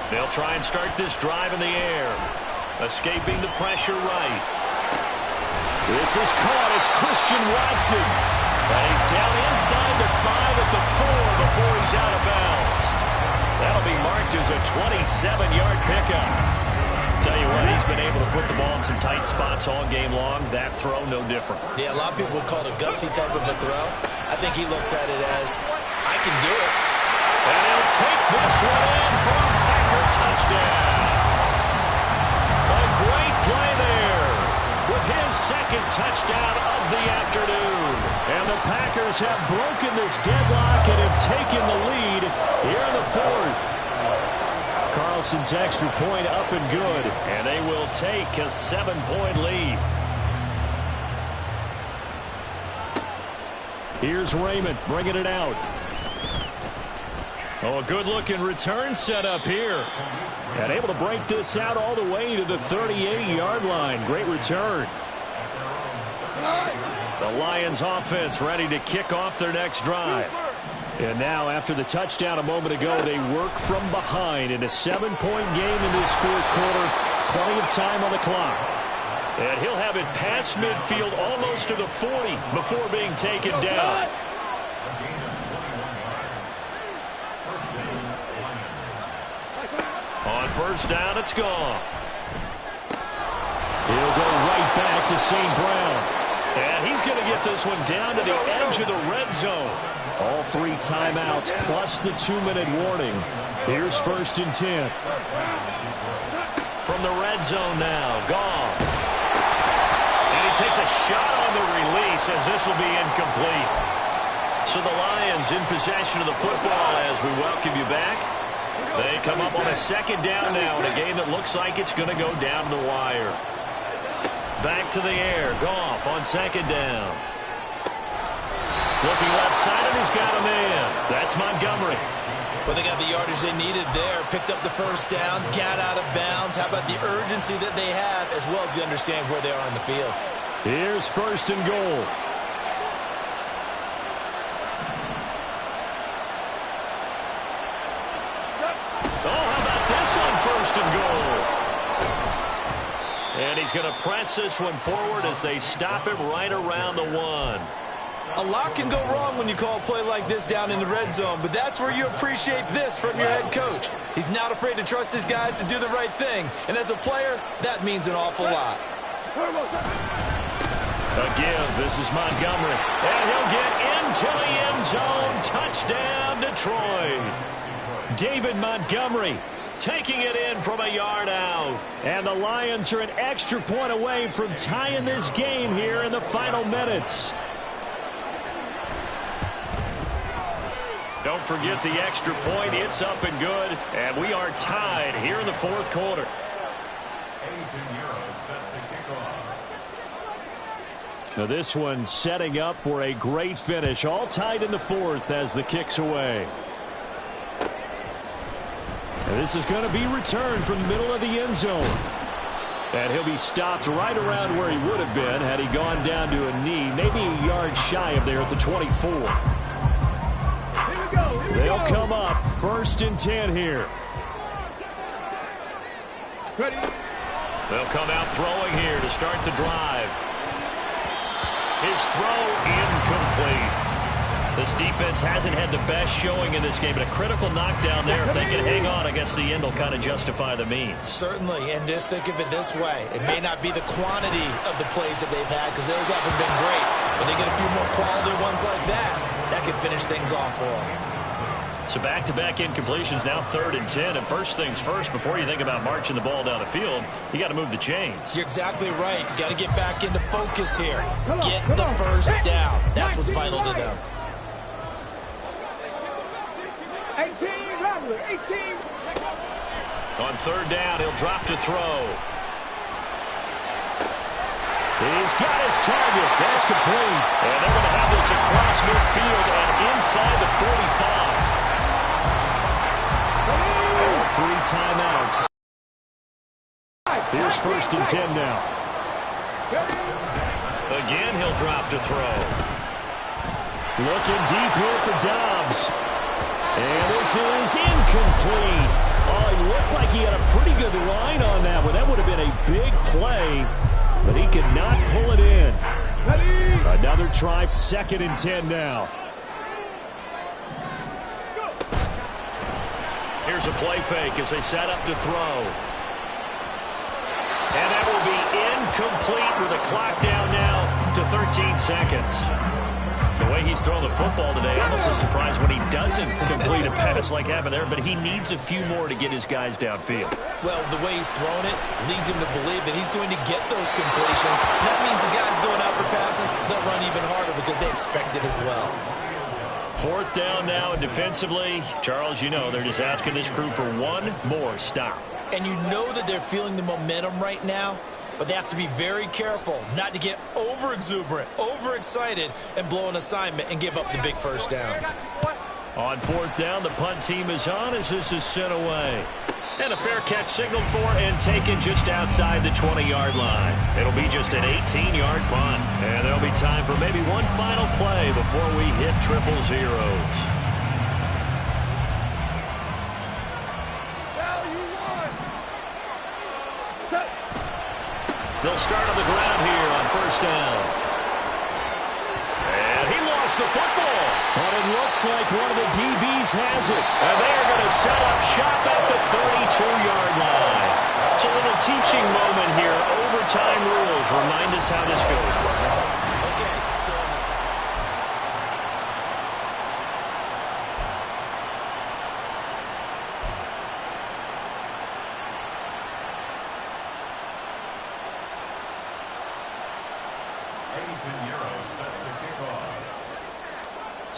They'll try and start this drive in the air. Escaping the pressure right. This is caught. It's Christian Watson. And he's down inside the 5 at the 4 before he's out of bounds. That'll be marked as a 27-yard pickup. Tell you what, he's been able to put the ball in some tight spots all game long. That throw, no different. Yeah, a lot of people would call it a gutsy type of a throw. I think he looks at it as, I can do it. And he'll take this one in for a Packer touchdown. A great play there with his second touchdown of the afternoon. And the Packers have broken this deadlock and have taken the lead here in the fourth. Carlson's extra point up and good, and they will take a 7-point lead. Here's Raymond bringing it out. Oh, a good-looking return set up here. And able to break this out all the way to the 38-yard line. Great return. The Lions offense ready to kick off their next drive. And now, after the touchdown a moment ago, they work from behind in a 7-point game in this fourth quarter. Plenty of time on the clock. And he'll have it past midfield almost to the 40 before being taken down. On first down, it's gone. He'll go right back to St. Brown. And he's going to get this one down to the edge of the red zone. All 3 timeouts plus the 2-minute warning. Here's 1st and 10. From the red zone now, Goff. And he takes a shot on the release as this will be incomplete. So the Lions in possession of the football as we welcome you back. They come up on a 2nd down now in a game that looks like it's going to go down the wire. Back to the air. Goff on 2nd down. Looking left side, and he's got a man. That's Montgomery. Well, they got the yardage they needed there. Picked up the first down, got out of bounds. How about the urgency that they have, as well as they understand where they are in the field. Here's 1st and goal. Oh, how about this on 1st and goal? And he's going to press this one forward as they stop him right around the 1. A lot can go wrong when you call a play like this down in the red zone, but that's where you appreciate this from your head coach. He's not afraid to trust his guys to do the right thing, and as a player, that means an awful lot. A give. This is Montgomery, and he'll get into the end zone. Touchdown, Detroit. David Montgomery taking it in from a yard out. And the Lions are an extra point away from tying this game here in the final minutes. Don't forget the extra point. It's up and good. And we are tied here in the fourth quarter. Now this one setting up for a great finish. All tied in the fourth as the kick's away. And this is going to be returned from the middle of the end zone. And he'll be stopped right around where he would have been had he gone down to a knee, maybe a yard shy of there at the 24. They'll come up 1st and 10 here. They'll come out throwing here to start the drive. His throw incomplete. This defense hasn't had the best showing in this game, but a critical knockdown there. If they can hang on, I guess the end will kind of justify the means. Certainly, and just think of it this way. It may not be the quantity of the plays that they've had, because those haven't been great, but they get a few more quality ones like that. That can finish things off for them. So back-to-back incompletions, now 3rd and 10. And first things first, before you think about marching the ball down the field, you got to move the chains. You're exactly right. You got to get back into focus here. Get the first down. That's what's vital to them. 18. On 3rd down, he'll drop to throw. He's got his target. That's complete. And they're going to have this across midfield and inside the 45. All 3 timeouts. Here's 1st and 10 now. Again, he'll drop to throw. Looking deep here for Dobbs. And this is incomplete. Oh, it looked like he had a pretty good line on that one. That would have been a big play, but he could not pull it in. Another try, 2nd and 10 now. Here's a play fake as they set up to throw. And that will be incomplete with a clock down now to 13 seconds. The way he's throwing the football today, almost a surprise when he doesn't complete a pass like happened there, but he needs a few more to get his guys downfield. Well, the way he's throwing it leads him to believe that he's going to get those completions. And that means the guys going out for passes, they'll run even harder because they expect it as well. Fourth down now, and defensively, Charles, you know, they're just asking this crew for one more stop. And you know that they're feeling the momentum right now, but they have to be very careful not to get over-exuberant, over-excited, and blow an assignment and give up the big first down. On fourth down, the punt team is on as this is sent away. And a fair catch signaled for and taken just outside the 20-yard line. It'll be just an 18-yard punt. And there'll be time for maybe one final play before we hit triple zeros. They'll start on the ground here on first down. And he lost the football. But it looks like one of the DBs has it. And they're going to set up shop at the 32-yard line. It's a little teaching moment here. Overtime rules. Remind us how this goes, Brian. Okay, so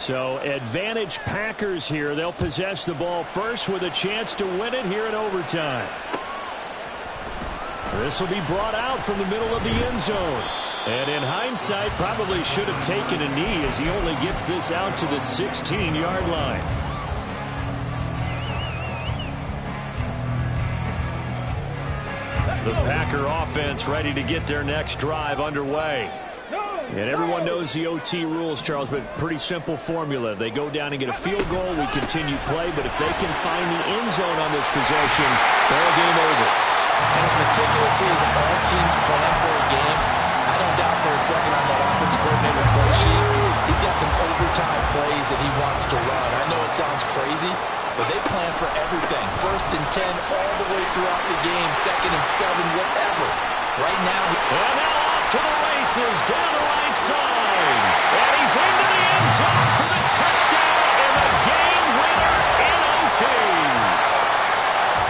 So advantage Packers here. They'll possess the ball first with a chance to win it here in overtime. This will be brought out from the middle of the end zone. And in hindsight, probably should have taken a knee as he only gets this out to the 16-yard line. The Packer offense ready to get their next drive underway. And everyone knows the OT rules, Charles, but pretty simple formula. They go down and get a field goal, we continue play, but if they can find the end zone on this possession, ball game over. And as meticulous as all teams plan for a game, I don't doubt for a second on that offensive coordinator's play sheet, he's got some overtime plays that he wants to run. I know it sounds crazy, but they plan for everything. 1st and 10 all the way throughout the game, 2nd and 7, whatever. Right now, and now off to the races, down the right side. And he's into the end zone for the touchdown and the game winner in OT.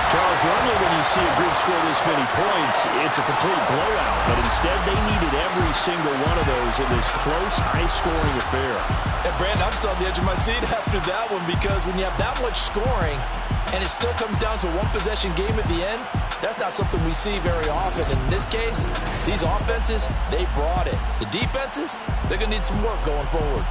Charles, normally when you see a group score this many points, it's a complete blowout. But instead, they needed every single one of those in this close, high-scoring affair. And Brandon, I'm still on the edge of my seat after that one because when you have that much scoring and it still comes down to a one-possession game at the end, that's not something we see very often. In this case, these offenses, they brought it. The defenses, they're going to need some work going forward.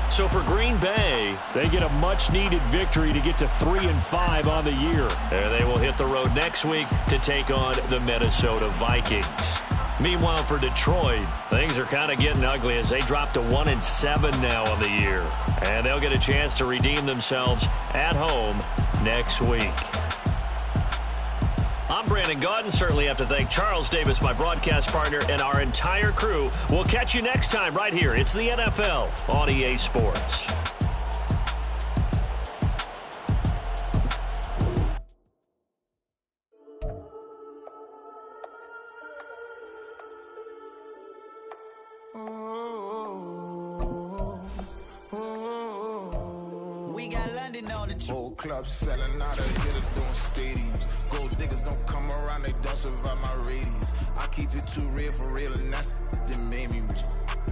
So for Green Bay, they get a much-needed victory to get to 3-5 on the year. And they will hit the road next week to take on the Minnesota Vikings. Meanwhile, for Detroit, things are kind of getting ugly as they drop to 1-7 now on the year. And they'll get a chance to redeem themselves at home next week. I'm Brandon Gaudin. Certainly have to thank Charles Davis, my broadcast partner, and our entire crew. We'll catch you next time right here. It's the NFL on EA Sports. We got London on the whole club selling out of hitters doing stadiums. Gold diggers don't come around, they don't survive my radius. I keep it too real for real, and that's that made me rich.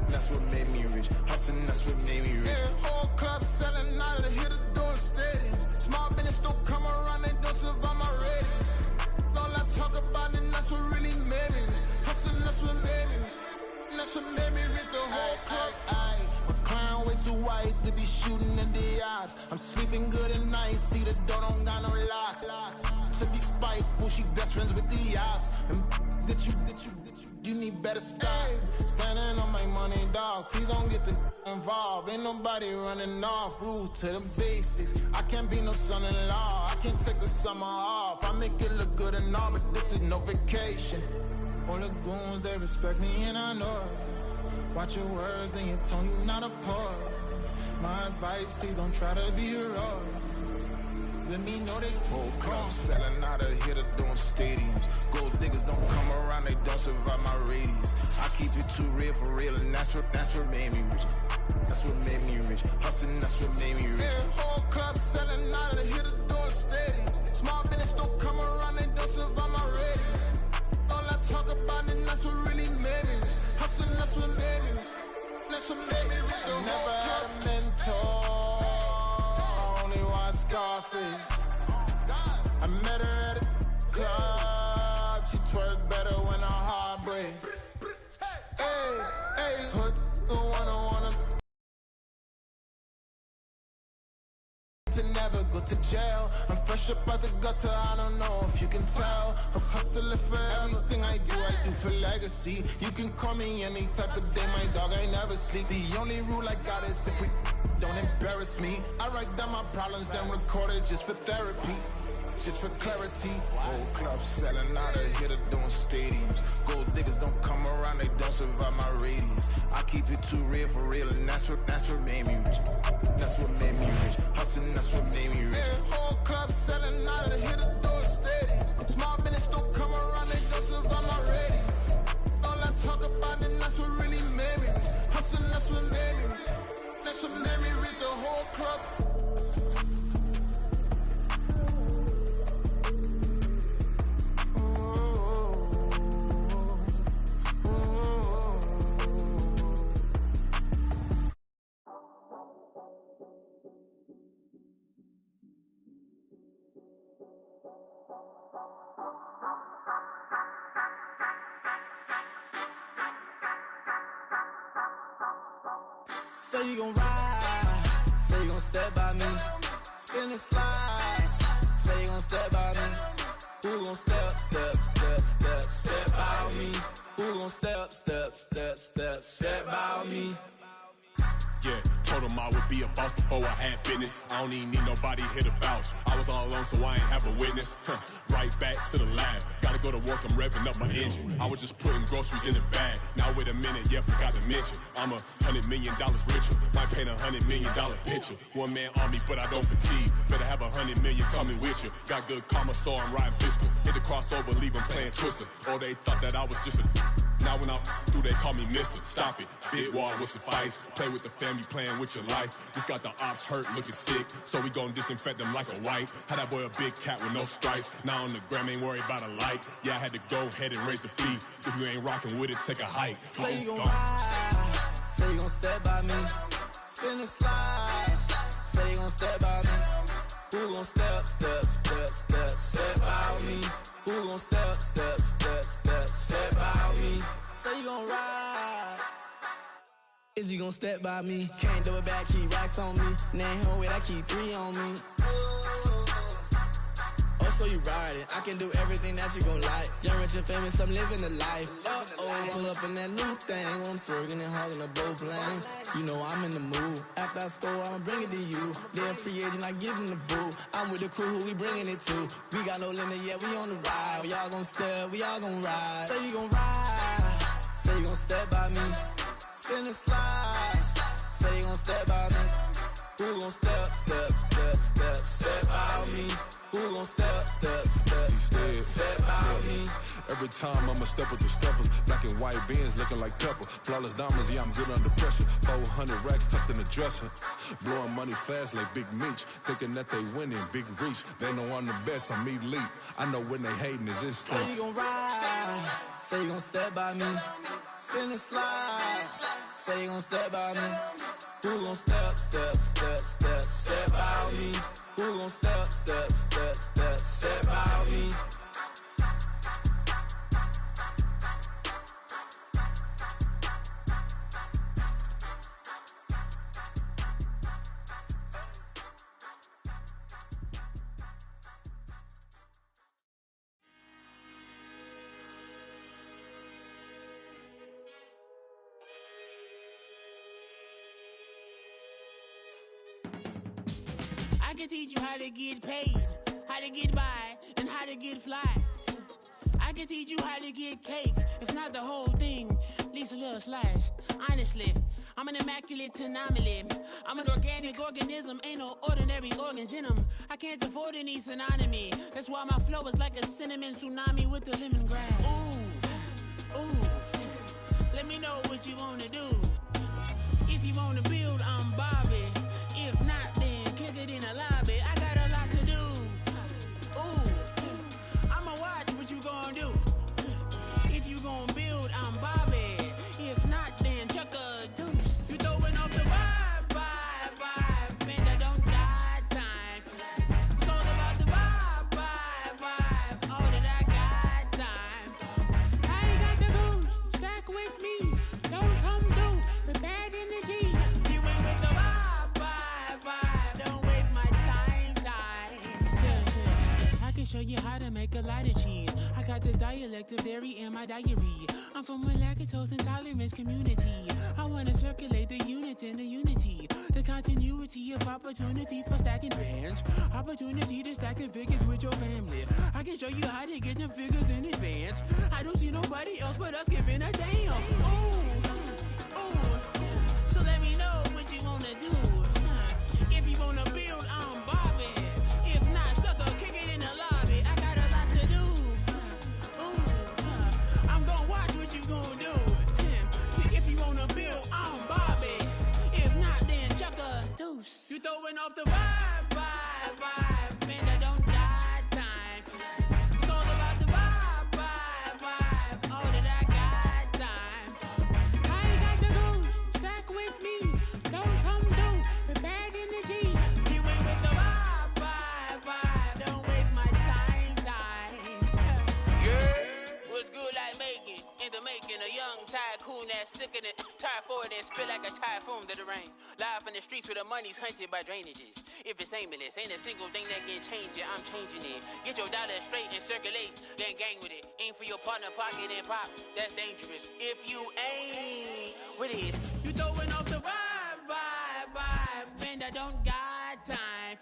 That's what made me rich. Hustling, that's what made me rich. Yeah, whole club selling out of hitters doing stadiums. Small business don't come around, they don't survive my radius. All I talk about, and that's what really made me rich. Hustling, that's what made me rich. That's what made me rich. The whole club. Clown way too white to be shooting in the odds. I'm sleeping good at night, see the door don't got no locks. To be spiteful, she best friends with the ops. And you need better stop. Standing on my money, dog. Please don't get the involved. Ain't nobody running off. Rules to the basics. I can't be no son-in-law. I can't take the summer off. I make it look good and all, but this is no vacation. All the goons, they respect me and I know it. Watch your words and your tone, you not a poet. My advice, please don't try to be heroic. let me know they whole club selling out of hitter doing stadiums. Gold diggers don't come around, they don't survive my radius. I keep it too real, and that's what made me rich. That's what made me rich. Hustling, that's what made me rich. Yeah, whole club selling out of the hitters doing stadiums. Small business don't come around, they don't survive my radius. All I talk about it, that's what really made me rich. Hustling, that's what made me rich. That's what made me rich. I never had a mentor, only one Scarface. I met her at a club, she twerk better when her heart breaks. Hey, put the wanna to never go to jail. I'm fresh up out the gutter, I don't know if you can tell. I'm hustling for everything I do for legacy. You can call me any type of day, my dog, I never sleep. The only rule I got is if we don't embarrass me. I write down my problems, then record it just for therapy. Just for clarity, whole club selling out of hitter doing stadiums. Gold diggers don't come around, they don't survive my radius. I keep it too real, and that's what made me rich. That's what made me rich. Hustling, that's what made me rich. Yeah, whole club selling out of hitter doing stadiums. Small business don't come around, they don't survive my radius. All I talk about it, that's what really made me rich. Hustling, that's what made me rich. That's what made me rich. The whole club. Say you gon' ride, say you gon' step by me, spin and slide, say you gon' step by me, who gon' step by me, who gon' step by me. Yeah, told him I would be a boss before I had business. I don't even need nobody here to vouch. I was all alone, so I ain't have a witness. Right back to the lab. Gotta go to work, I'm revving up my engine. I was just putting groceries in the bag. Now wait a minute, yeah, forgot to mention. I'm $100 million richer. Might paint $100 million picture. One man army, but I don't fatigue. Better have 100 million coming with you. Got good karma, so I'm riding fiscal. Hit the crossover, leave them playing Twister. Or they thought that I was just a... Now when I do, they call me Mister. Stop it, big wall will suffice. Play with the family, playing with your life. This got the ops hurt, looking sick, so we gon' disinfect them like a wipe. Had that boy a big cat with no stripes. Now on the gram, ain't worried about a light. Yeah, I had to go ahead and raise the fee. If you ain't rocking with it, take a hike. Say you gon' ride, say you gon' step by me, spin and slide. Say you gon' step by me, who gon' step by me? Who gon' step by me? Say you gon' ride, is he gon' step by me? Can't do it back, keep racks on me. Name home with, I keep 3 on me. Oh, so you riding, I can do everything that you gon' like. Young, rich, and famous, I'm living the life. Uh-oh, pull up in that new thing. I'm swerving and hogging up both lanes. You know I'm in the mood. After I score, I'ma bring it to you. They're a free agent, I give them the boo. I'm with the crew, who we bringing it to. We got no limit, yeah, we on the ride. We all gon' step, we all gon' ride. Say you gon' ride, say you gon' step by me, spin and slide. Say you gon' step by me, who gon' step by me? Who gon' step by me? Every time I'ma step with the steppers. Black and white beans looking like pepper. Flawless diamonds, yeah, I'm good under pressure. 400 racks tucked in the dresser. Blowing money fast like Big Meech. Thinking that they winning, big reach. They know I'm the best, I'm elite. I know when they hating is instinct. Say you gon' ride, say you gon' step by me, spin and slide. Say you gon' step by me, who gon' step by me? Who gon' step by me? I can teach you how to get paid, how to get by, and how to get fly. I can teach you how to get cake, if not the whole thing, at least a little slice. Honestly, I'm an immaculate anomaly. I'm an organic organism, ain't no ordinary organs in them. I can't afford any synonymy. That's why my flow is like a cinnamon tsunami with the lemongrass. Ooh, ooh. Let me know what you wanna do. If you wanna build, I'm Bobby. If not, then kick it in the lobby. I got a lot to do. Ooh, I'ma watch what you gonna do. If you gonna build, I'm Bobby. If not, then chuck a deuce. You throwing off the vibe, and I don't got time. It's all about the vibe, all that I got time. I ain't got the goose, stack with me. Don't come through with bad energy. You ain't with the vibe, don't waste my time. Yeah, I can show you how to make a lot of cheese. I got the dialect of dairy in my diary. I'm from a lactose intolerance community. I wanna circulate the units in the unity. The continuity of opportunity for stacking bands. Opportunity to stack the figures with your family. I can show you how to get them figures in advance. I don't see nobody else but us giving a damn. Ooh. So let me know what you wanna do. If you wanna build, I'm Bobby. If not, sucker, kick it in the lobby. I got a lot to do. I'm gonna watch what you gonna do. See, if you wanna build, I'm Bobby. If not, then chuck a deuce. You throwing off the vibe, and I don't got time. It's all about the vibe, all that I got time. I ain't got the goose, stack with me. Don't come through with bad energy. You ain't with the vibe, don't waste my time. Yeah, what's good like making? In the making, a young tycoon that's sick in it. Tired for it and spit like a typhoon to the rain. Live in the streets where the money's hunted by drainages. If it's aimless, ain't a single thing that can change it. I'm changing it. Get your dollar straight and circulate, then gang with it. Aim for your partner, pocket and pop. That's dangerous. If you ain't with it, you throwing off the vibe, and I don't got time.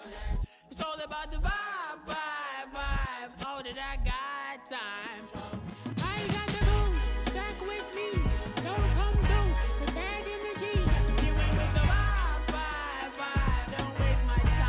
It's all about the vibe, all that I got time. I ain't got the goose, stack with me. Don't come through with bad energy. You ain't with the vibe, don't waste my time.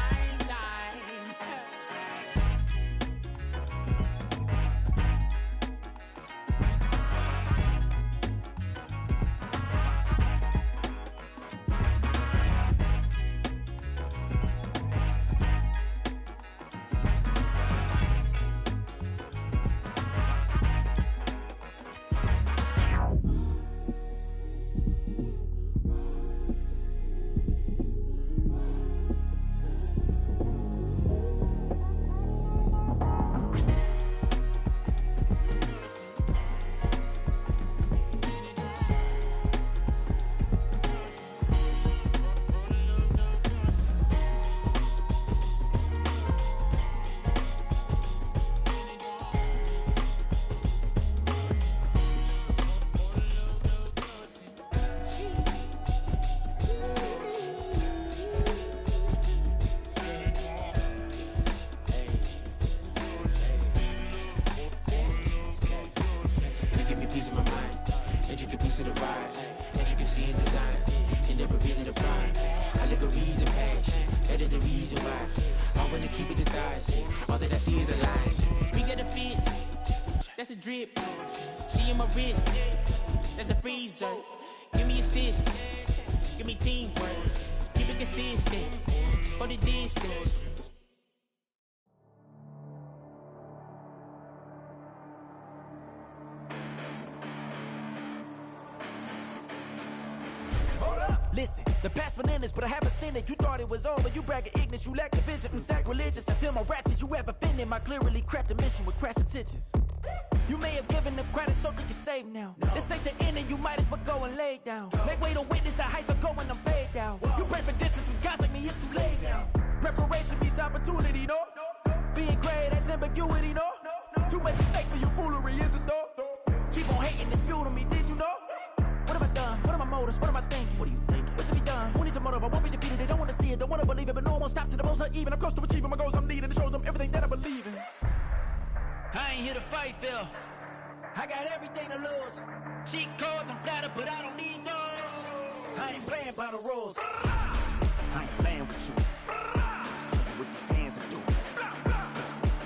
That's a drip. She in my wrist. That's a freezer. Give me assist. Give me teamwork. Keep it consistent. For the distance. Listen, the past bananas, but I haven't seen it. You thought it was over, you bragging ignorance, you lack the vision. I'm sacrilegious, I feel my wrath as you ever offended. My clearly crafted mission with crass intentions. You may have given them credit so you can save now. This ain't the end and you might as well go and lay down. Make way to witness the heights are going, I'm paid down. You pray for distance with guys like me, it's too late now. Preparation beats opportunity, no? Being great, that's ambiguity, no? Too much at stake for your foolery, is it though? Keep on hating, it's fuel to me, did you know? What have I done? What are my motives? What am I thinking? What are you thinking? What's to be done? Who needs a motive? I won't be defeated. They don't want to see it, don't want to believe it, but no one won't stop to the most even. I'm close to achieving my goals. I'm needing to show them everything that I believe in. I ain't here to fight, Phil. I got everything to lose. Cheat codes, I'm flattered, but I don't need those. I ain't playing by the rules. I ain't playing with you. Show you what these hands are doing.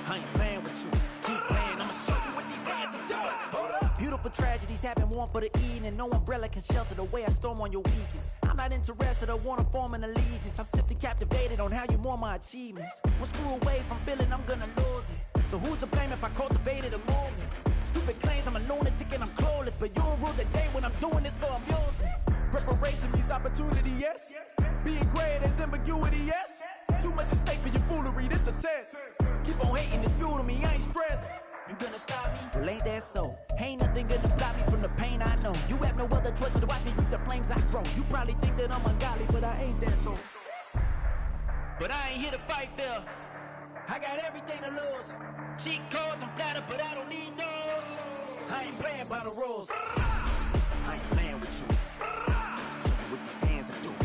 I ain't playing with you. Keep playing, I'ma show you what these hands are doing. Hold up. Beautiful tragedies happen, one for the evening. No umbrella can shelter the way I storm on your weekends. I'm not interested, I wanna form an allegiance. I'm simply captivated on how you more my achievements. One screw away from feeling I'm gonna lose it. So who's to blame if I cultivated a movement? Stupid claims I'm a lunatic and I'm clueless, but you'll rule the day when I'm doing this for amusement. Preparation means opportunity, yes. Being great as ambiguity, yes. Too much at stake for your foolery, this a test. Keep on hating, it's fuel to me, I ain't stressed. You gonna stop me? Well, ain't that so? Ain't nothing gonna block me from the pain I know. You have no other choice but to watch me reap the flames I grow. You probably think that I'm ungodly, but I ain't that though. But I ain't here to fight fair. I got everything to lose. Cheat codes and flatter, but I don't need those. I ain't playing by the rules. I ain't playing with you. Show you what these hands are doing.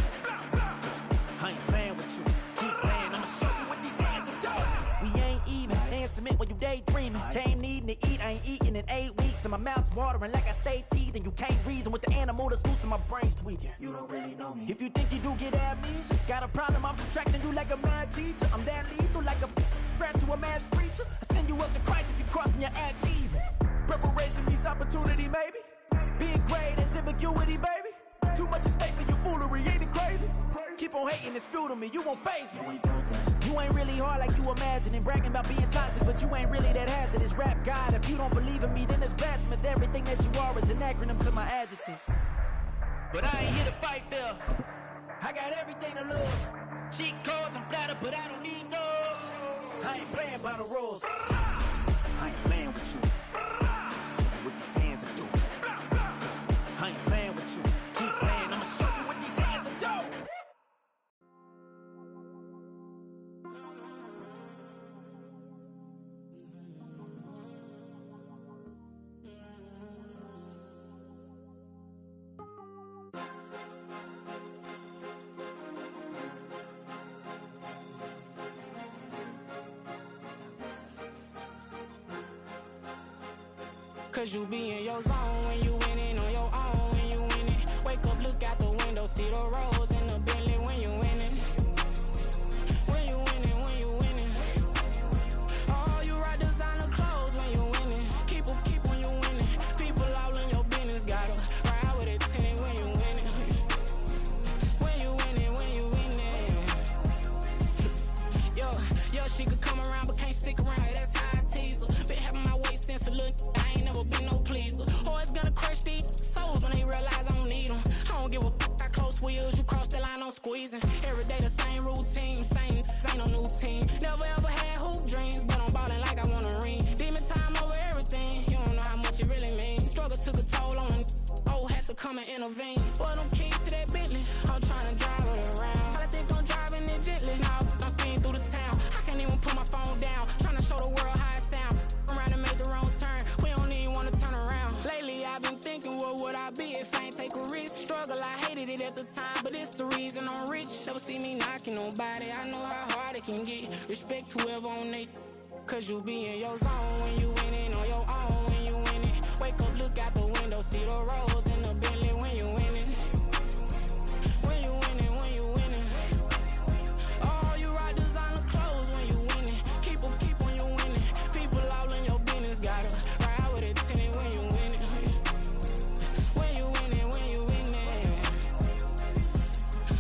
I ain't playing with you. Keep playing, I'ma show you what these hands are doing. We ain't even. They ain't submit when you daydreaming. Came needing to eat, I ain't eating in 8 weeks. And my mouth's watering like I stay teeth. And you can't reason with the animal that's loose and my brain's tweaking. You don't really know me. If you think you do get amnesia, got a problem, I'm subtracting you like a mad teacher. I'm that lethal like a threat to a mass preacher. I send you up to Christ if you crossing your act evil. Preparation means opportunity, maybe. Being great is ambiguity, baby. Too much at stake for your foolery, ain't it crazy? Keep on hating, it's fuel to me, you won't faze me. You ain't really hard like you imagining. Bragging about being toxic, but you ain't really that hazardous. Rap God, if you don't believe in me, then it's blasphemous. Everything that you are is an acronym to my adjectives. But I ain't here to fight fair. I got everything to lose. Cheat codes and flatter, but I don't need those. I ain't playing by the rules. I ain't playing with you. Show you what these hands are doing. I ain't playing with you. Keep playing, I'ma show you what these hands are doing. Cause you be in your zone when you winning on your own when you winning. Wake up, look out the window, see the rose in the Bentley when you winning. When you winning, when you winning. Oh, you rock designer clothes when you winning. Keep when you winning. People all in your business, gotta ride with it tinted when you winning. When you winning, when you winning. Yo, she could come around but can't stick around, that's how I tease her. Been having my weight since a little, I ain't never been no pleaser. Always gonna crush these souls when they realize I don't need them. I don't give a how close wheels, you cross the line, I'm squeezing. Every day the same routine, same, ain't no new team. Never ever had hoop dreams, but I'm ballin' like I want a ring. Demon time over everything, you don't know how much it really means. Struggle took a toll on them, had to come and intervene. Boy, them keys to that Bentley, I'm tryna drive it around. I think I'm driving it gently, now I'm speeding through the town. I can't even put my phone down, tryna show the world how it sound. Around and make the wrong turn, we don't even wanna turn around. Lately I've been thinking, what would I be if I ain't take a risk? Struggle, I hated it at the time, but it's the reason I'm rich. Never see me knocking nobody, I know how hard it can get. Respect whoever on they, cause you be in your zone when you winning on your own when you winning. Wake up, look out the window, see the rose in the Bentley when you winning. When you winning, when you winning. Oh, you rock designer clothes when you winning. Keep when you winning. People all in your business, gotta ride with it tinted when you winning. When you winning, when you winning.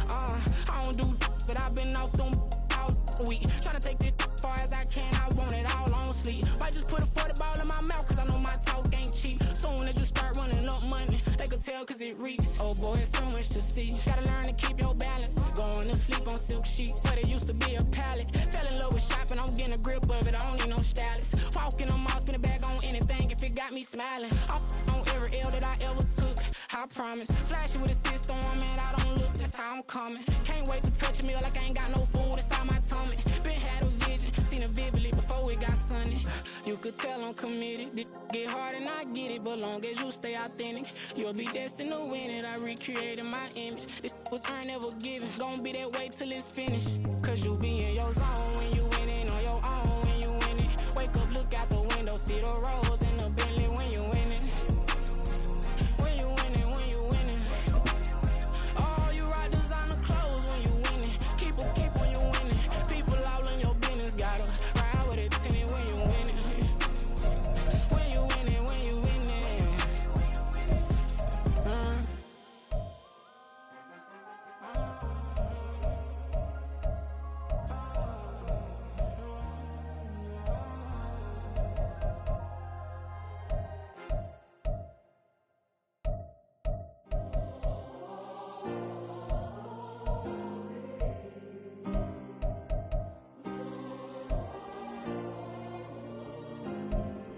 I don't do but I've been off them all week. Tryna take this far as I can, I want it all on sleep. Might just put a 40 ball in my mouth, cause I know my talk ain't cheap. Soon as you start running up money, they could tell cause it reeks. Oh boy, it's so much to see. Gotta learn to keep your balance. Going to sleep on silk sheets, but it used to be a pallet. Fell in love with shopping, I'm getting a grip of it, I don't need no stylist. Walking them all, spin a bag on anything if it got me smiling. I'm on every L that I ever took, I promise. Flashing with a system, man, I don't look, that's how I'm coming. Can't wait to touch a meal like I ain't got no food inside my tummy. Been had a vision, seen it vividly before it got sunny. You could tell I'm committed. This get hard and I get it, but long as you stay authentic, you'll be destined to win it. I recreated my image. This was earned, never given. Gonna be that way till it's finished. Cause you be in your zone when you winning on your own when you winning. Wake up, look out the window, see the rose in the Bentley when you winning. When you winning, when you winning. Oh,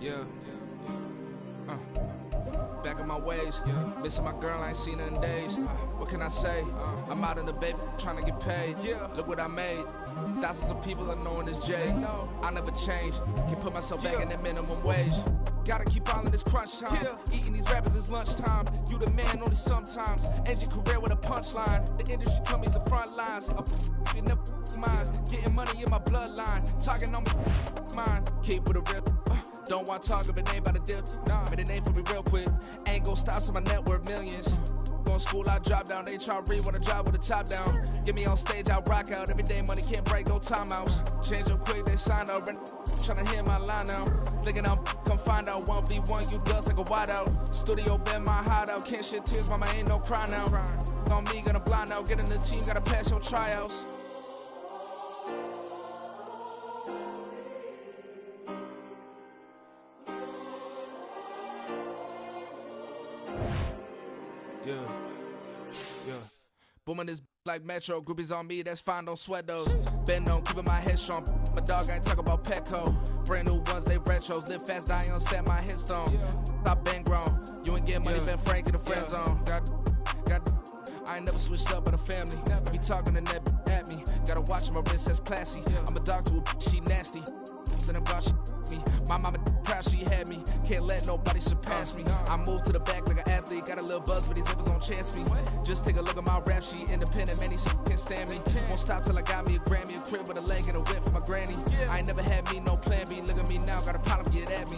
Yeah. Back in my ways, missing my girl, I ain't seen her in days. What can I say? I'm out in the baby, trying to get paid. Look what I made. Thousands of people are knowing this Jay. I never change. Can put myself back in that minimum wage. Gotta keep all in this crunch time. Eating these rappers is lunchtime. You the man only sometimes. End your career with a punchline. The industry tell me it's the front lines. You never mind. Getting money in my bloodline. Talking on me, mine. Keep with a real. Don't want to talk if it ain't about the deal. But it ain't for me real quick. Ain't gon' stop till my net worth millions. Going to school, I drop down. They try to read when I drop with the top down. Get me on stage, I rock out. Every day money can't break, go timeouts. Change them quick, they sign up. Tryna hear my line now. Thinking I'm come find out 1v1, you dust like a wideout. Studio been my hideout. Can't shed tears, mama, ain't no cry now. On me, gonna blind out. Get in the team, gotta pass your tryouts. Yeah. Booming this like Metro. Groupies on me, that's fine, don't sweat those. Bend on, keeping my head strong. My dog, I ain't talking about Petco. Brand new ones, they retros. Live fast, die on set my headstone. Stop been grown. You ain't getting money, been Frank in the friend zone. I ain't never switched up on the family. Be talking to that at me. Gotta watch my wrist, that's classy. I'm a dog to a she nasty. And I'm God, she me. My mama proud she had me. Can't let nobody surpass me. I moved to the back like an athlete. Got a little buzz, but these zippers don't chance me. Just take a look at my rap sheet. Independent, man, these can't stand me. Won't stop till I got me a Grammy, a crib with a leg and a whip for my granny. I ain't never had me no plan B. Look at me now, got a problem, get at me.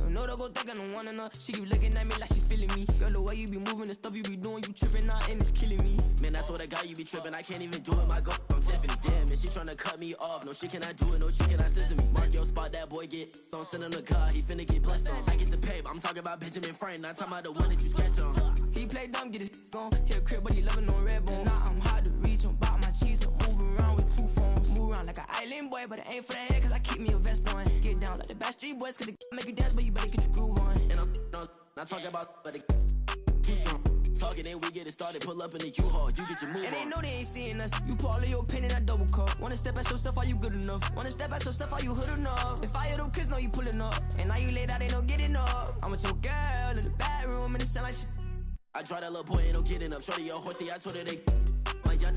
No, don't go thinking I don't want enough. She keep looking at me like she feeling me. Girl, the way you be moving, the stuff you be doing, you tripping out and it's killing me. Man, that's what I got, you be tripping. I can't even do it, my girl, I'm Tiffany. Damn, man, she tryna cut me off. No, she cannot do it, no, she cannot scissor me. Mark your spot, that boy get. Don't send him the car, he finna get blessed on. I get the pay, but I'm talking about Benjamin Franklin, not talking about the one that you sketch on. He play dumb, get his gone. Hit a crib, but he loving on red bone. Now I'm hard to reach, I'm about my cheese. I'm moving around with two phones. Move around like an island boy, but it ain't for the head, cause I keep me a vest on. Get down like the Backstreet Boys, cause it make you dance, but you better get your groove on. And I'm not talking about, but it too strong. Talking, then we get it started, pull up in the U-Haul, you get your move and on. they know they ain't seeing us. You pull all of your pen in that double cup. Wanna step at yourself, are you good enough? Wanna step at yourself, are you hood enough? If I hear them kids, know you pulling up. And now you laid out, they don't get enough. I'm with your girl in the bedroom, and it sound like shit. I tried that little boy, ain't no getting up. Shorty, yo, horsey, I told her they my young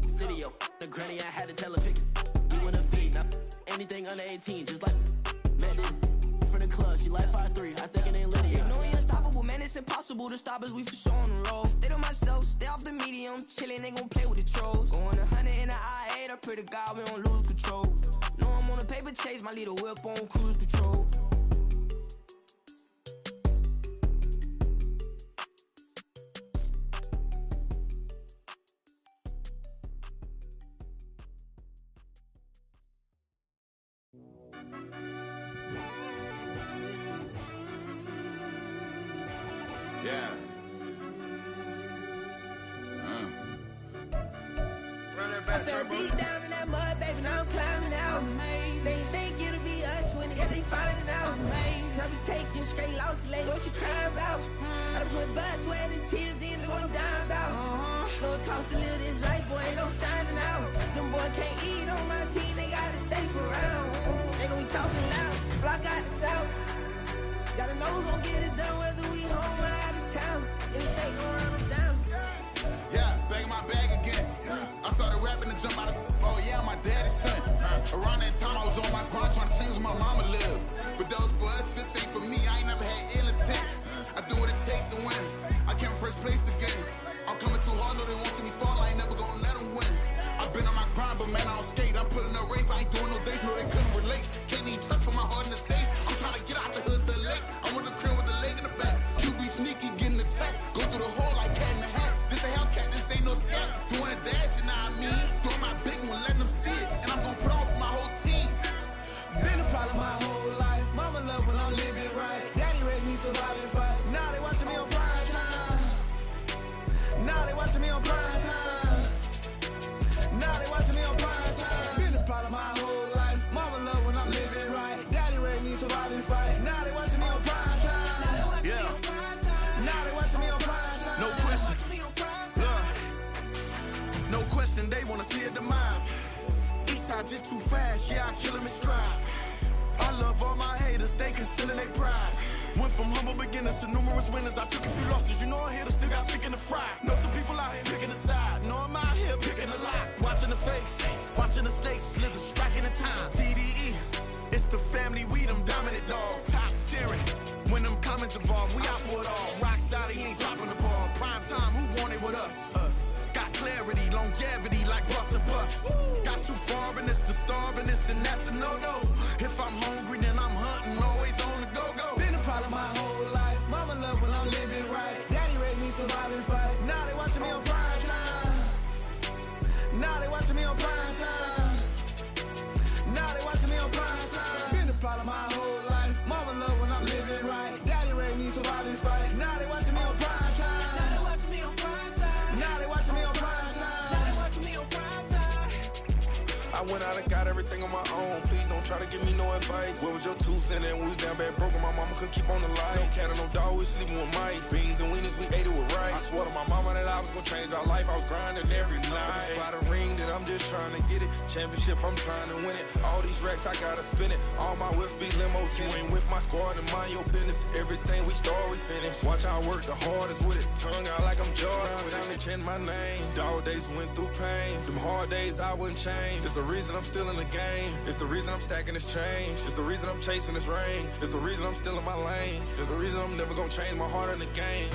city, yo. The granny, I had to tell her pick it. You wanna feed, now anything under 18, just like met this from the club. She like 5'3", I think it ain't Lydia. You know we unstoppable, man, it's impossible to stop us, we for sure on the road. Stay to myself, stay off the medium, chillin', ain't gon' play with the trolls. Going 100 in the I-8, I pray to God we don't lose control. Know I'm on a paper chase, my little whip on cruise control. Yeah. I fell deep down in that mud, baby, now I'm climbing out. They think it'll be us when they finding out. I be taking straight losses, like what you crying about? I done put blood, sweat, and tears in, that's what I'm dying about. Know it costs to live this life, boy, ain't no signing out. Them boy can't eat on my team, they gotta stay for round. They gon' be talking loud, block out the south. Gotta know who gon' get it done, whether we home or out of town. In the state gon' run them down. Yeah, back in my bag again. I started rapping to jump out of. Oh yeah, I'm my daddy's son. Around that time I was on my grind trying to change where my mama lived. But that was for us, this ain't for me. I ain't never had ill intent. I do what it take to win. I came first place again. I'm coming too hard, no they won't see me fall. I ain't never gonna let them win. I've been on my grind, but man I don't skate. I'm putting up race, I ain't doing no days, no they couldn't relate. Can't even touch for my heart in the safe. I'm trying to get out the hood to the lake. I want the crib with the leg in the back. You be sneaky, getting attacked. Go through the hole like cat in the hat. This a Hellcat, this ain't no scat. Doing a dash, you know what I mean? Doing my big one, letting them see it. And I'm gonna put on for my whole team. Been a problem my whole life. Mama ride just too fast, yeah, I kill him in stride. I love all my haters, they concealing their pride. Went from humble beginners to numerous winners. I took a few losses, you know I'm here to still got chicken to fry. Know some people out here picking a side. Know I'm out here picking a lot. Watching the fakes, watching the snakes slither, striking the time. TDE, it's the family, we them dominant dogs. Top tiering, when them comments involved, we out for it all. Rock solid, he ain't dropping the ball. Prime time, who want it with us? Got clarity, longevity, like bust and bust. Got too far and it's the starvingness, and that's a no-no. If I'm hungry, then I'm hunting, always on the go-go. Been a problem my whole life. Mama love when I'm living right. Daddy raised me survive and fight. Now they watching me on prime time. Now they watching me on prime time. Now they watching me on prime time. Been a problem my whole life. Mama love when I'm living right. Daddy raised me survive and fight. Now they watching me on prime time. Now they watching me on prime time. Now they watching me on prime time. Now they watching me on prime time. I went out and got everything on my own. Please don't try to give me no advice. What was your 2 cents? And we was down bad broken. My mama couldn't keep on the light. No cat or no dog, we sleeping with mice. Beans and weenies, we ate it with rice. I swore to my mama that I was gonna change our life. I was grinding every night. By the ring that I'm just trying to get it. Championship, I'm trying to win it. All these racks, I gotta spin it. All my whips be limo. You ain't with my squad and mind your business. Everything we start, we finish. Watch how I work the hardest with it. Tongue out like I'm Jordan. Without me chanting my name. Dog days went through pain. Them hard days I wouldn't change. It's the reason I'm still in the game. It's the reason I'm stacking this change. It's the reason I'm chasing this rain. It's the reason I'm still in my lane. It's the reason I'm never gonna change my heart in the game.